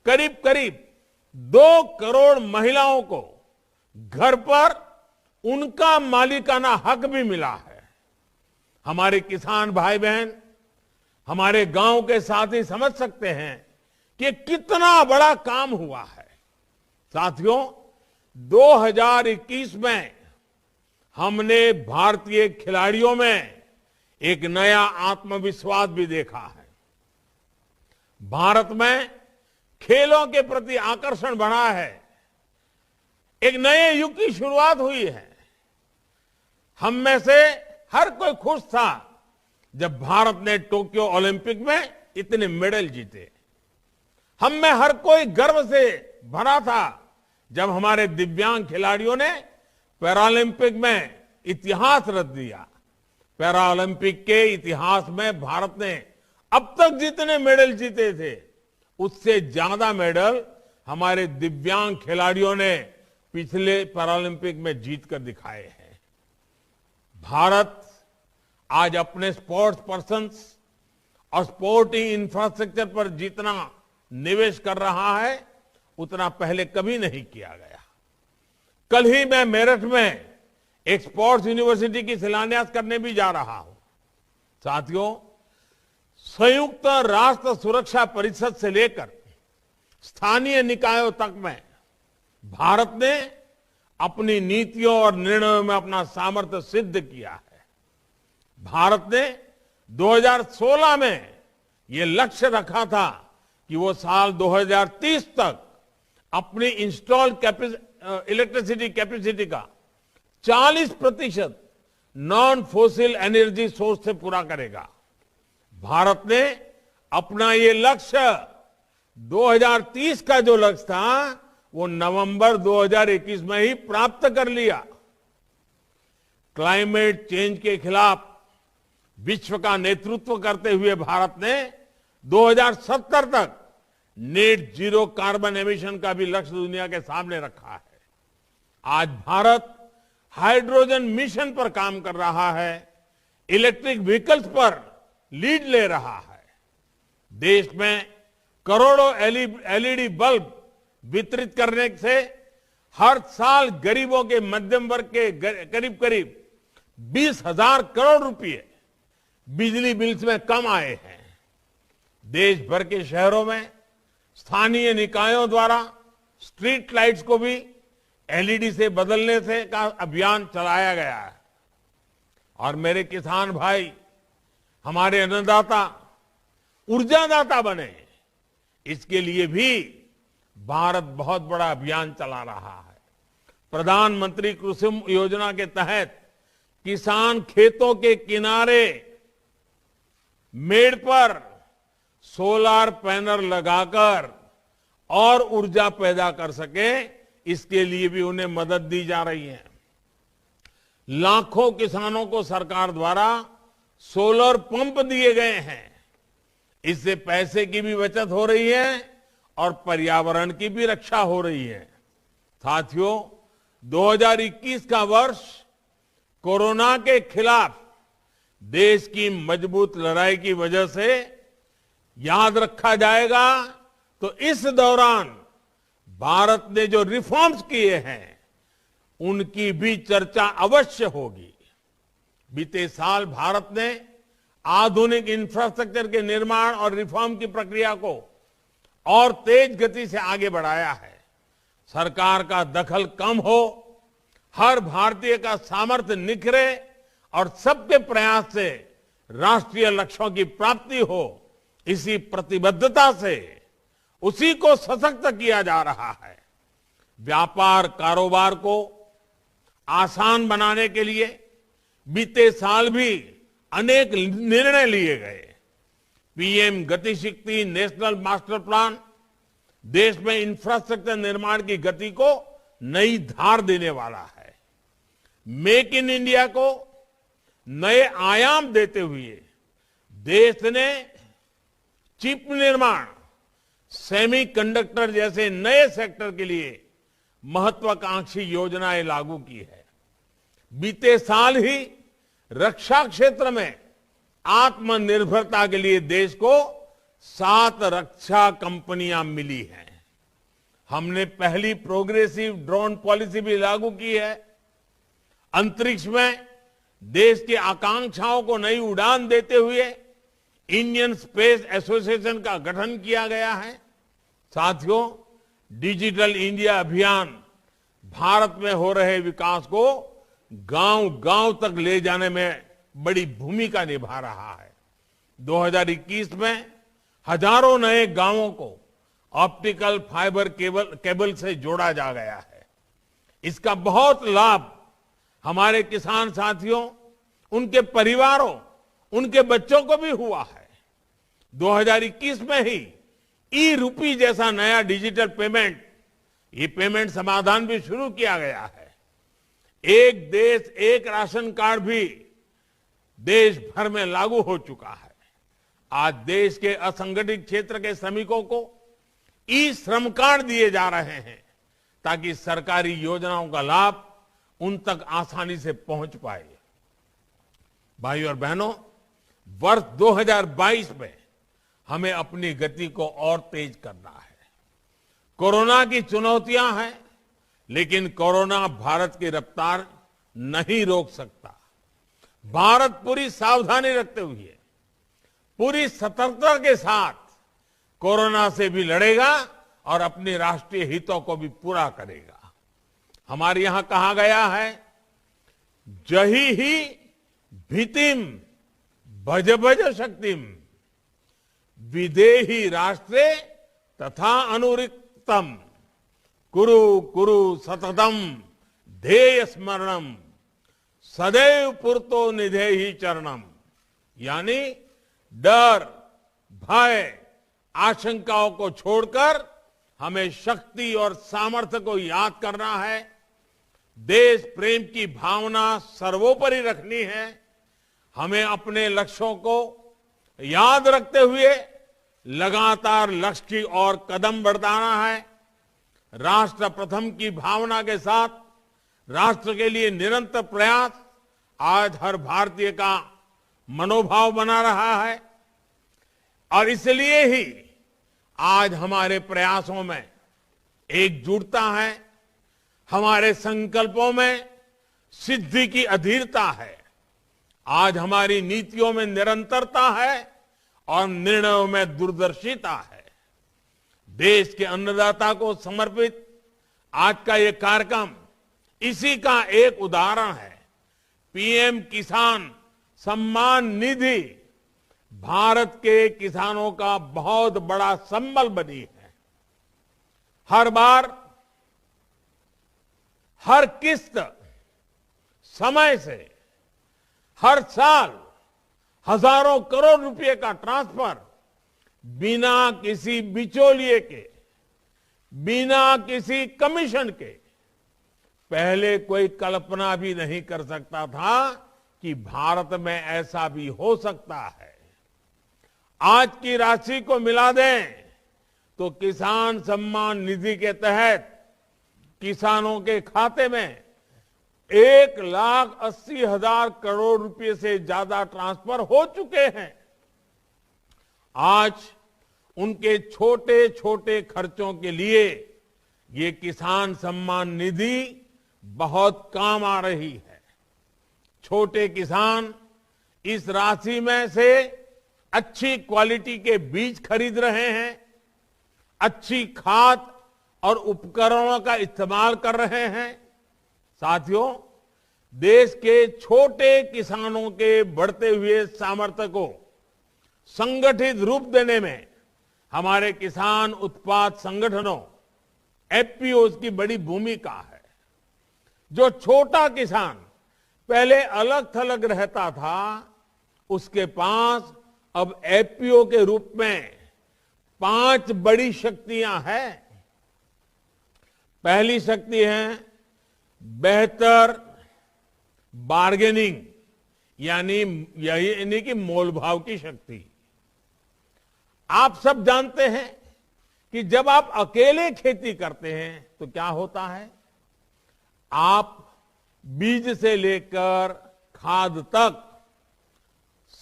करीब करीब 2 करोड़ महिलाओं को घर पर उनका मालिकाना हक भी मिला है। हमारे किसान भाई बहन हमारे गांव के साथी समझ सकते हैं कि कितना बड़ा काम हुआ है। साथियों, 2021 में हमने भारतीय खिलाड़ियों में एक नया आत्मविश्वास भी देखा है। भारत में खेलों के प्रति आकर्षण बढ़ा है। एक नए युग की शुरुआत हुई है। हम में से हर कोई खुश था जब भारत ने टोक्यो ओलंपिक में इतने मेडल जीते। हम में हर कोई गर्व से भरा था जब हमारे दिव्यांग खिलाड़ियों ने पैरालंपिक में इतिहास रच दिया। पैरालंपिक के इतिहास में भारत ने अब तक जितने मेडल जीते थे उससे ज्यादा मेडल हमारे दिव्यांग खिलाड़ियों ने पिछले पैरालंपिक में जीतकर दिखाए हैं। भारत आज अपने स्पोर्ट्स पर्सन्स और स्पोर्टिंग इंफ्रास्ट्रक्चर पर जितना निवेश कर रहा है उतना पहले कभी नहीं किया गया। कल ही मैं मेरठ में एक स्पोर्ट्स यूनिवर्सिटी की शिलान्यास करने भी जा रहा हूं। साथियों, संयुक्त राष्ट्र सुरक्षा परिषद से लेकर स्थानीय निकायों तक में भारत ने अपनी नीतियों और निर्णयों में अपना सामर्थ्य सिद्ध किया है। भारत ने 2016 में यह लक्ष्य रखा था कि वो साल 2030 तक अपनी इंस्टॉल इलेक्ट्रिसिटी कैपेसिटी का 40% नॉन फोसिल एनर्जी सोर्स से पूरा करेगा। भारत ने अपना ये लक्ष्य 2030 का जो लक्ष्य था वो नवंबर 2021 में ही प्राप्त कर लिया। क्लाइमेट चेंज के खिलाफ विश्व का नेतृत्व करते हुए भारत ने 2070 तक नेट जीरो कार्बन एमिशन का भी लक्ष्य दुनिया के सामने रखा है। आज भारत हाइड्रोजन मिशन पर काम कर रहा है, इलेक्ट्रिक व्हीकल्स पर लीड ले रहा है। देश में करोड़ों एलईडी बल्ब वितरित करने से हर साल गरीबों के मध्यम वर्ग के करीब करीब 20,000 करोड़ रुपए बिजली बिल्स में कम आए हैं। देश भर के शहरों में स्थानीय निकायों द्वारा स्ट्रीट लाइट्स को भी एलईडी से बदलने से का अभियान चलाया गया है। और मेरे किसान भाई, हमारे अन्नदाता ऊर्जादाता बने, इसके लिए भी भारत बहुत बड़ा अभियान चला रहा है। प्रधानमंत्री कुसुम योजना के तहत किसान खेतों के किनारे मेड़ पर सोलर पैनल लगाकर और ऊर्जा पैदा कर सके, इसके लिए भी उन्हें मदद दी जा रही है। लाखों किसानों को सरकार द्वारा सोलर पंप दिए गए हैं। इससे पैसे की भी बचत हो रही है और पर्यावरण की भी रक्षा हो रही है। साथियों, 2021 का वर्ष कोरोना के खिलाफ देश की मजबूत लड़ाई की वजह से याद रखा जाएगा। तो इस दौरान भारत ने जो रिफॉर्म्स किए हैं उनकी भी चर्चा अवश्य होगी। बीते साल भारत ने आधुनिक इंफ्रास्ट्रक्चर के निर्माण और रिफॉर्म की प्रक्रिया को और तेज गति से आगे बढ़ाया है। सरकार का दखल कम हो, हर भारतीय का सामर्थ्य निखरे और सबके प्रयास से राष्ट्रीय लक्ष्यों की प्राप्ति हो, इसी प्रतिबद्धता से उसी को सशक्त किया जा रहा है। व्यापार कारोबार को आसान बनाने के लिए बीते साल भी अनेक निर्णय लिए गए। पीएम गति शक्ति नेशनल मास्टर प्लान देश में इंफ्रास्ट्रक्चर निर्माण की गति को नई धार देने वाला है। मेक इन इंडिया को नए आयाम देते हुए देश ने चिप निर्माण, सेमीकंडक्टर जैसे नए सेक्टर के लिए महत्वाकांक्षी योजनाएं लागू की है। बीते साल ही रक्षा क्षेत्र में आत्मनिर्भरता के लिए देश को 7 रक्षा कंपनियां मिली हैं। हमने पहली प्रोग्रेसिव ड्रोन पॉलिसी भी लागू की है। अंतरिक्ष में देश की आकांक्षाओं को नई उड़ान देते हुए इंडियन स्पेस एसोसिएशन का गठन किया गया है। साथियों, डिजिटल इंडिया अभियान भारत में हो रहे विकास को गांव-गांव तक ले जाने में बड़ी भूमिका निभा रहा है। 2021 में हजारों नए गांवों को ऑप्टिकल फाइबर केबल से जोड़ा जा गया है। इसका बहुत लाभ हमारे किसान साथियों, उनके परिवारों, उनके बच्चों को भी हुआ है। 2021 में ही ई-रूपी जैसा नया डिजिटल पेमेंट, ये पेमेंट समाधान भी शुरू किया गया है। एक देश एक राशन कार्ड भी देश भर में लागू हो चुका है। आज देश के असंगठित क्षेत्र के श्रमिकों को ई श्रम कार्ड दिए जा रहे हैं ताकि सरकारी योजनाओं का लाभ उन तक आसानी से पहुंच पाए। भाइयों और बहनों, वर्ष 2022 में हमें अपनी गति को और तेज करना है। कोरोना की चुनौतियां हैं, लेकिन कोरोना भारत की रफ्तार नहीं रोक सकता। भारत पूरी सावधानी रखते हुए, पूरी सतर्कता के साथ कोरोना से भी लड़ेगा और अपने राष्ट्रीय हितों को भी पूरा करेगा। हमारे यहां कहा गया है, जही ही भीतिम भज भज शक्तिम विदेही राष्ट्रे तथा अनुरिक्तम कुरु कुरु सततम ध्येय स्मरणम सदैव पुरतो निधेहि चरणम। यानी डर, भय, आशंकाओं को छोड़कर हमें शक्ति और सामर्थ्य को याद करना है। देश प्रेम की भावना सर्वोपरि रखनी है। हमें अपने लक्ष्यों को याद रखते हुए लगातार लक्ष्य की ओर कदम बढ़ाना है। राष्ट्र प्रथम की भावना के साथ राष्ट्र के लिए निरंतर प्रयास आज हर भारतीय का मनोभाव बना रहा है और इसलिए ही आज हमारे प्रयासों में एकजुटता है, हमारे संकल्पों में सिद्धि की अधीरता है। आज हमारी नीतियों में निरंतरता है और निर्णयों में दूरदर्शिता है। देश के अन्नदाता को समर्पित आज का ये कार्यक्रम इसी का एक उदाहरण है। पीएम किसान सम्मान निधि भारत के किसानों का बहुत बड़ा संबल बनी है। हर बार हर किस्त समय से हर साल हजारों करोड़ रुपए का ट्रांसफर बिना किसी बिचौलिए के, बिना किसी कमीशन के। पहले कोई कल्पना भी नहीं कर सकता था कि भारत में ऐसा भी हो सकता है। आज की राशि को मिला दें तो किसान सम्मान निधि के तहत किसानों के खाते में 1,80,000 करोड़ रुपए से ज्यादा ट्रांसफर हो चुके हैं। आज उनके छोटे छोटे खर्चों के लिए ये किसान सम्मान निधि बहुत काम आ रही है। छोटे किसान इस राशि में से अच्छी क्वालिटी के बीज खरीद रहे हैं, अच्छी खाद और उपकरणों का इस्तेमाल कर रहे हैं। साथियों, देश के छोटे किसानों के बढ़ते हुए सामर्थ्य को संगठित रूप देने में हमारे किसान उत्पाद संगठनों एफपीओ की बड़ी भूमिका है। जो छोटा किसान पहले अलग थलग रहता था, उसके पास अब एफपीओ के रूप में 5 बड़ी शक्तियां हैं। पहली शक्ति है बेहतर बार्गेनिंग, यानी कि मोल भाव की शक्ति। आप सब जानते हैं कि जब आप अकेले खेती करते हैं तो क्या होता है, आप बीज से लेकर खाद तक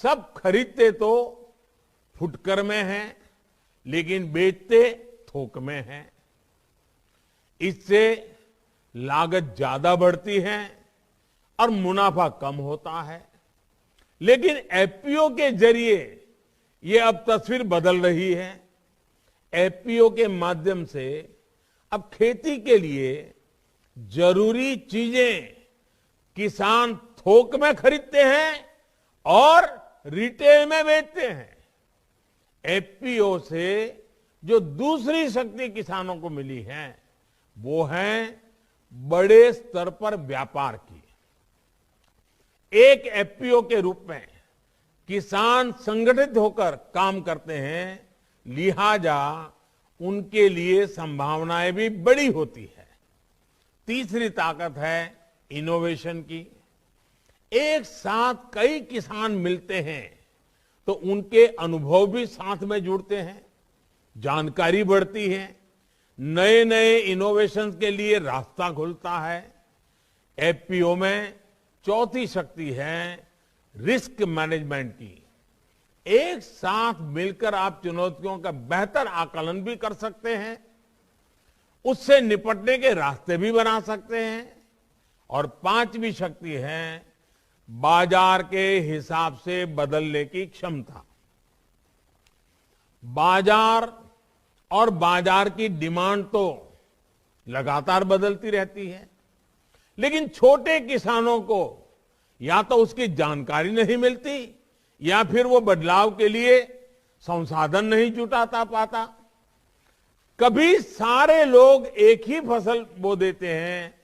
सब खरीदते तो फुटकर में हैं, लेकिन बेचते थोक में हैं। इससे लागत ज्यादा बढ़ती है और मुनाफा कम होता है। लेकिन एफपीओ के जरिए ये अब तस्वीर बदल रही है। एफपीओ के माध्यम से अब खेती के लिए जरूरी चीजें किसान थोक में खरीदते हैं और रिटेल में बेचते हैं। एफपीओ से जो दूसरी शक्ति किसानों को मिली है वो है बड़े स्तर पर व्यापार की। एक एफपीओ के रूप में किसान संगठित होकर काम करते हैं, लिहाजा उनके लिए संभावनाएं भी बड़ी होती है। तीसरी ताकत है इनोवेशन की। एक साथ कई किसान मिलते हैं तो उनके अनुभव भी साथ में जुड़ते हैं, जानकारी बढ़ती है, नए नए इनोवेशन के लिए रास्ता खुलता है। एफपीओ में चौथी शक्ति है रिस्क मैनेजमेंट की। एक साथ मिलकर आप चुनौतियों का बेहतर आकलन भी कर सकते हैं, उससे निपटने के रास्ते भी बना सकते हैं। और पांचवी शक्ति है बाजार के हिसाब से बदलने की क्षमता। बाजार और बाजार की डिमांड तो लगातार बदलती रहती है, लेकिन छोटे किसानों को या तो उसकी जानकारी नहीं मिलती या फिर वो बदलाव के लिए संसाधन नहीं जुटाता पाता। कभी सारे लोग एक ही फसल बो देते हैं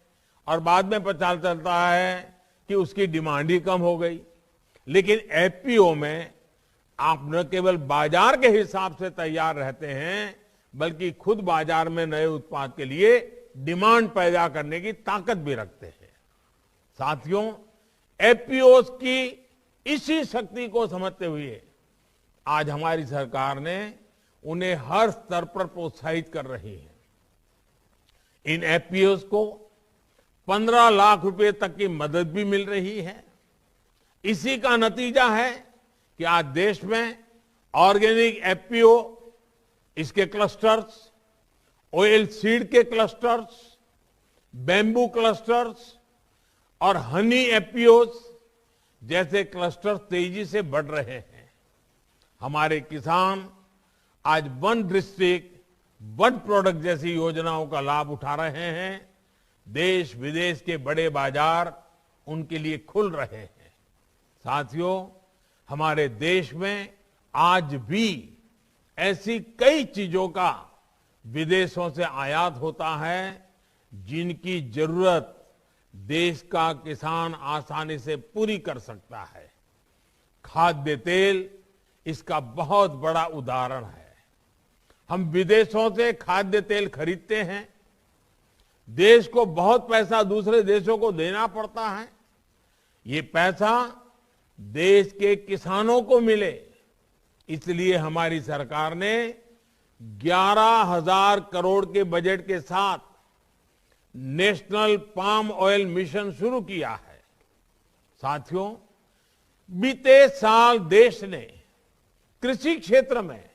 और बाद में पता चलता है कि उसकी डिमांड ही कम हो गई। लेकिन एफपीओ में आप न केवल बाजार के हिसाब से तैयार रहते हैं, बल्कि खुद बाजार में नए उत्पाद के लिए डिमांड पैदा करने की ताकत भी रखते हैं। साथियों, एफपीओ की इसी शक्ति को समझते हुए आज हमारी सरकार ने उन्हें हर स्तर पर प्रोत्साहित कर रही है। इन एफपीओ को 15 लाख रुपए तक की मदद भी मिल रही है। इसी का नतीजा है कि आज देश में ऑर्गेनिक एफपीओ, इसके क्लस्टर्स, ऑयल सीड के क्लस्टर्स, बैम्बू क्लस्टर्स और हनी एफपीओस जैसे क्लस्टर तेजी से बढ़ रहे हैं। हमारे किसान आज वन डिस्ट्रिक्ट वन प्रोडक्ट जैसी योजनाओं का लाभ उठा रहे हैं। देश विदेश के बड़े बाजार उनके लिए खुल रहे हैं। साथियों, हमारे देश में आज भी ऐसी कई चीजों का विदेशों से आयात होता है जिनकी जरूरत देश का किसान आसानी से पूरी कर सकता है। खाद्य तेल इसका बहुत बड़ा उदाहरण है। हम विदेशों से खाद्य तेल खरीदते हैं, देश को बहुत पैसा दूसरे देशों को देना पड़ता है। ये पैसा देश के किसानों को मिले, इसलिए हमारी सरकार ने 11,000 करोड़ के बजट के साथ नेशनल पाम ऑयल मिशन शुरू किया है। साथियों, बीते साल देश ने कृषि क्षेत्र में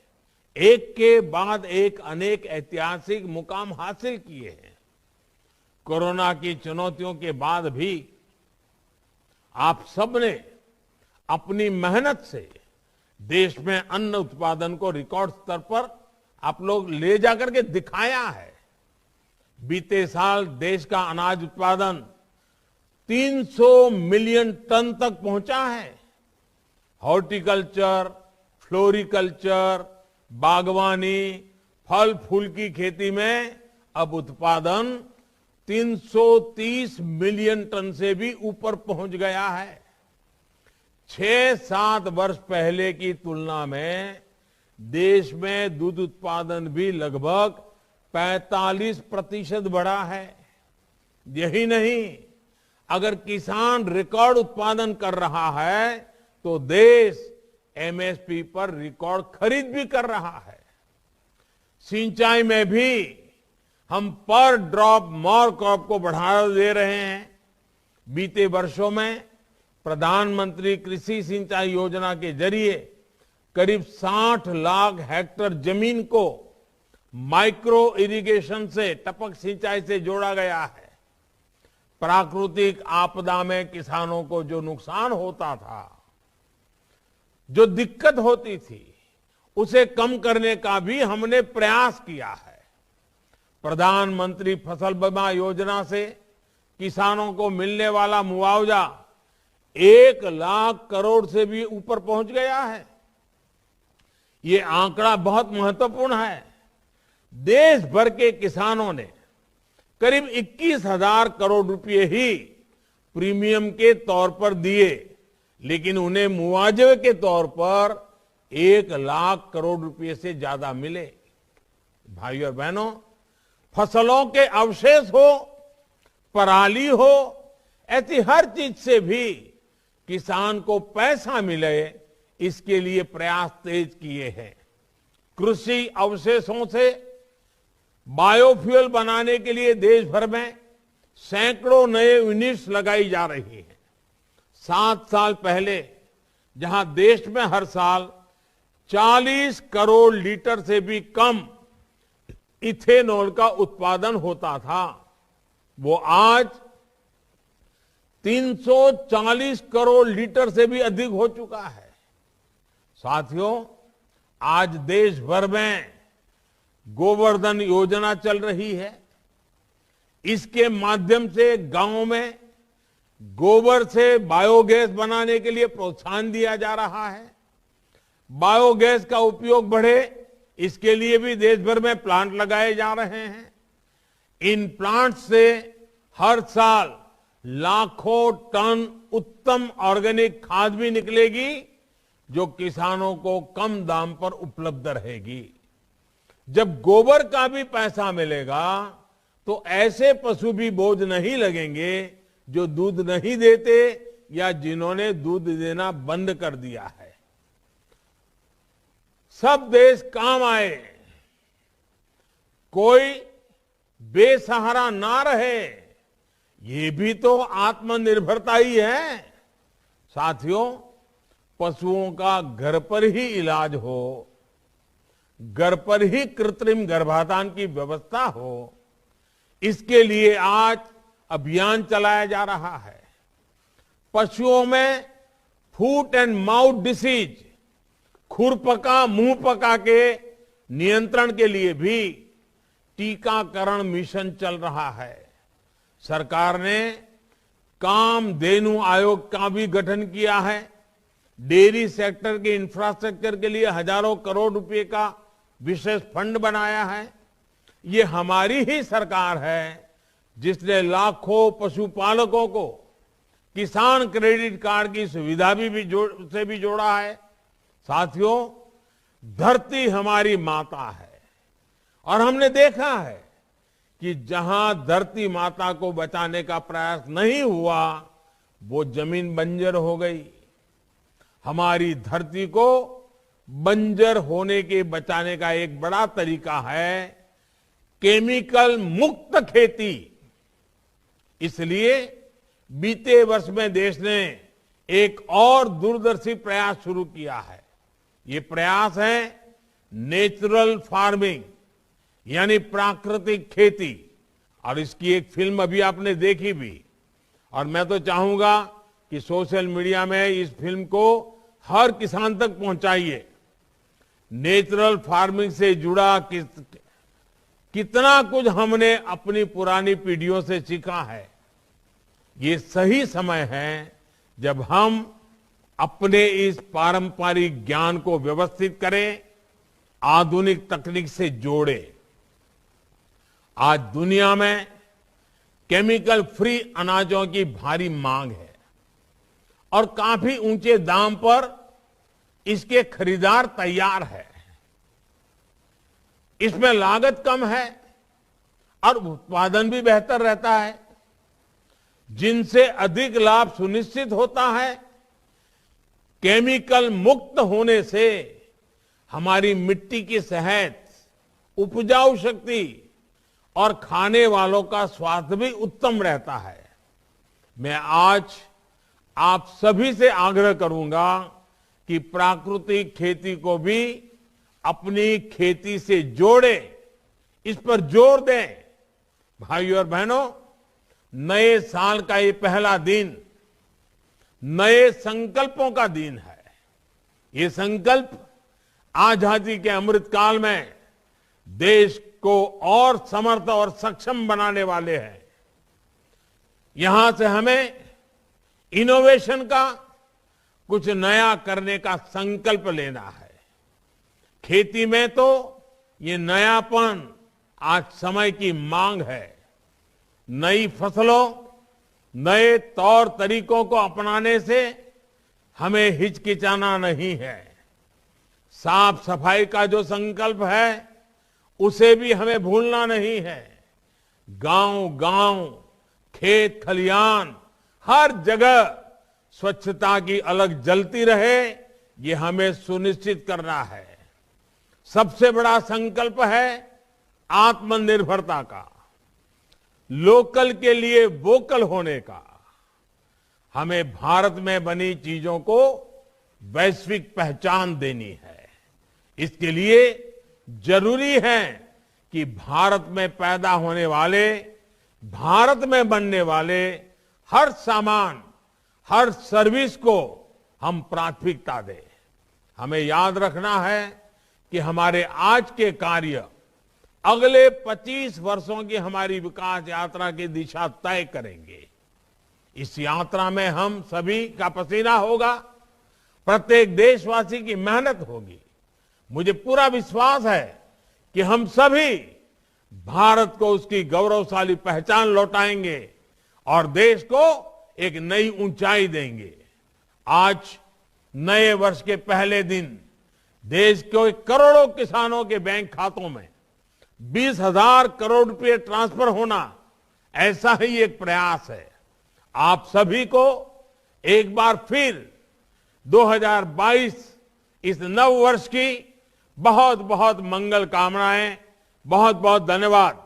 एक के बाद एक अनेक ऐतिहासिक मुकाम हासिल किए हैं। कोरोना की चुनौतियों के बाद भी आप सबने अपनी मेहनत से देश में अन्न उत्पादन को रिकॉर्ड स्तर पर आप लोग ले जाकर के दिखाया है। बीते साल देश का अनाज उत्पादन 300 मिलियन टन तक पहुंचा है। हॉर्टिकल्चर, फ्लोरिकल्चर, बागवानी, फल फूल की खेती में अब उत्पादन 330 मिलियन टन से भी ऊपर पहुंच गया है। 6-7 वर्ष पहले की तुलना में देश में दूध उत्पादन भी लगभग 45% बढ़ा है। यही नहीं, अगर किसान रिकॉर्ड उत्पादन कर रहा है तो देश एमएसपी पर रिकॉर्ड खरीद भी कर रहा है। सिंचाई में भी हम पर ड्रॉप मोर क्रॉप को बढ़ावा दे रहे हैं। बीते वर्षों में प्रधानमंत्री कृषि सिंचाई योजना के जरिए करीब 60 लाख हेक्टेयर जमीन को माइक्रो इरिगेशन से, टपक सिंचाई से जोड़ा गया है। प्राकृतिक आपदा में किसानों को जो नुकसान होता था, जो दिक्कत होती थी, उसे कम करने का भी हमने प्रयास किया है। प्रधानमंत्री फसल बीमा योजना से किसानों को मिलने वाला मुआवजा 1 लाख करोड़ से भी ऊपर पहुंच गया है। ये आंकड़ा बहुत महत्वपूर्ण है। देश भर के किसानों ने करीब 21,000 करोड़ रुपए ही प्रीमियम के तौर पर दिए, लेकिन उन्हें मुआवजे के तौर पर 1 लाख करोड़ रुपए से ज्यादा मिले। भाइयों और बहनों, फसलों के अवशेष हो, पराली हो, ऐसी हर चीज से भी किसान को पैसा मिले, इसके लिए प्रयास तेज किए हैं। कृषि अवशेषों से बायोफ्यूल बनाने के लिए देश भर में सैकड़ों नए यूनिट्स लगाई जा रही हैं। 7 साल पहले जहां देश में हर साल 40 करोड़ लीटर से भी कम इथेनॉल का उत्पादन होता था, वो आज 340 करोड़ लीटर से भी अधिक हो चुका है। साथियों, आज देश भर में गोवर्धन योजना चल रही है। इसके माध्यम से गांवों में गोबर से बायोगैस बनाने के लिए प्रोत्साहन दिया जा रहा है। बायोगैस का उपयोग बढ़े, इसके लिए भी देश भर में प्लांट लगाए जा रहे हैं। इन प्लांट से हर साल लाखों टन उत्तम ऑर्गेनिक खाद भी निकलेगी, जो किसानों को कम दाम पर उपलब्ध रहेगी। जब गोबर का भी पैसा मिलेगा तो ऐसे पशु भी बोझ नहीं लगेंगे जो दूध नहीं देते या जिन्होंने दूध देना बंद कर दिया है। सब देश काम आए, कोई बेसहारा ना रहे, ये भी तो आत्मनिर्भरता ही है। साथियों, पशुओं का घर पर ही इलाज हो, घर पर ही कृत्रिम गर्भाधान की व्यवस्था हो, इसके लिए आज अभियान चलाया जा रहा है। पशुओं में फूट एंड माउथ डिसीज, खुरपका मुंहपका के नियंत्रण के लिए भी टीकाकरण मिशन चल रहा है। सरकार ने कामधेनु आयोग का भी गठन किया है। डेयरी सेक्टर के इंफ्रास्ट्रक्चर के लिए हजारों करोड़ रुपए का विशेष फंड बनाया है। ये हमारी ही सरकार है जिसने लाखों पशुपालकों को किसान क्रेडिट कार्ड की सुविधा भी जोड़ा है। साथियों, धरती हमारी माता है और हमने देखा है कि जहां धरती माता को बचाने का प्रयास नहीं हुआ, वो जमीन बंजर हो गई। हमारी धरती को बंजर होने के बचाने का एक बड़ा तरीका है केमिकल मुक्त खेती। इसलिए बीते वर्ष में देश ने एक और दूरदर्शी प्रयास शुरू किया है। ये प्रयास है नेचुरल फार्मिंग, यानी प्राकृतिक खेती। और इसकी एक फिल्म अभी आपने देखी भी, और मैं तो चाहूंगा कि सोशल मीडिया में इस फिल्म को हर किसान तक पहुंचाइए। नेचुरल फार्मिंग से जुड़ा कितना कुछ हमने अपनी पुरानी पीढ़ियों से सीखा है। ये सही समय है जब हम अपने इस पारंपरिक ज्ञान को व्यवस्थित करें, आधुनिक तकनीक से जोड़ें। आज दुनिया में केमिकल फ्री अनाजों की भारी मांग है और काफी ऊंचे दाम पर इसके खरीदार तैयार है। इसमें लागत कम है और उत्पादन भी बेहतर रहता है, जिनसे अधिक लाभ सुनिश्चित होता है। केमिकल मुक्त होने से हमारी मिट्टी की सेहत, उपजाऊ शक्ति और खाने वालों का स्वास्थ्य भी उत्तम रहता है। मैं आज आप सभी से आग्रह करूंगा कि प्राकृतिक खेती को भी अपनी खेती से जोड़े, इस पर जोर दें। भाइयों और बहनों, नए साल का ये पहला दिन नए संकल्पों का दिन है। ये संकल्प आजादी के अमृतकाल में देश को और समर्थ और सक्षम बनाने वाले हैं। यहां से हमें इनोवेशन का, कुछ नया करने का संकल्प लेना है। खेती में तो ये नयापन आज समय की मांग है। नई फसलों, नए तौर तरीकों को अपनाने से हमें हिचकिचाना नहीं है। साफ सफाई का जो संकल्प है उसे भी हमें भूलना नहीं है। गांव-गांव, खेत खलियान, हर जगह स्वच्छता की अलग जलती रहे, ये हमें सुनिश्चित करना है। सबसे बड़ा संकल्प है आत्मनिर्भरता का, लोकल के लिए वोकल होने का। हमें भारत में बनी चीजों को वैश्विक पहचान देनी है। इसके लिए जरूरी है कि भारत में पैदा होने वाले, भारत में बनने वाले हर सामान, हर सर्विस को हम प्राथमिकता दें। हमें याद रखना है कि हमारे आज के कार्य अगले 25 वर्षों की हमारी विकास यात्रा की दिशा तय करेंगे। इस यात्रा में हम सभी का पसीना होगा, प्रत्येक देशवासी की मेहनत होगी। मुझे पूरा विश्वास है कि हम सभी भारत को उसकी गौरवशाली पहचान लौटाएंगे और देश को एक नई ऊंचाई देंगे। आज नए वर्ष के पहले दिन देश के करोड़ों किसानों के बैंक खातों में 20,000 करोड़ रुपए ट्रांसफर होना, ऐसा ही एक प्रयास है। आप सभी को एक बार फिर 2022 इस नव वर्ष की बहुत बहुत मंगल कामनाएं। बहुत बहुत धन्यवाद।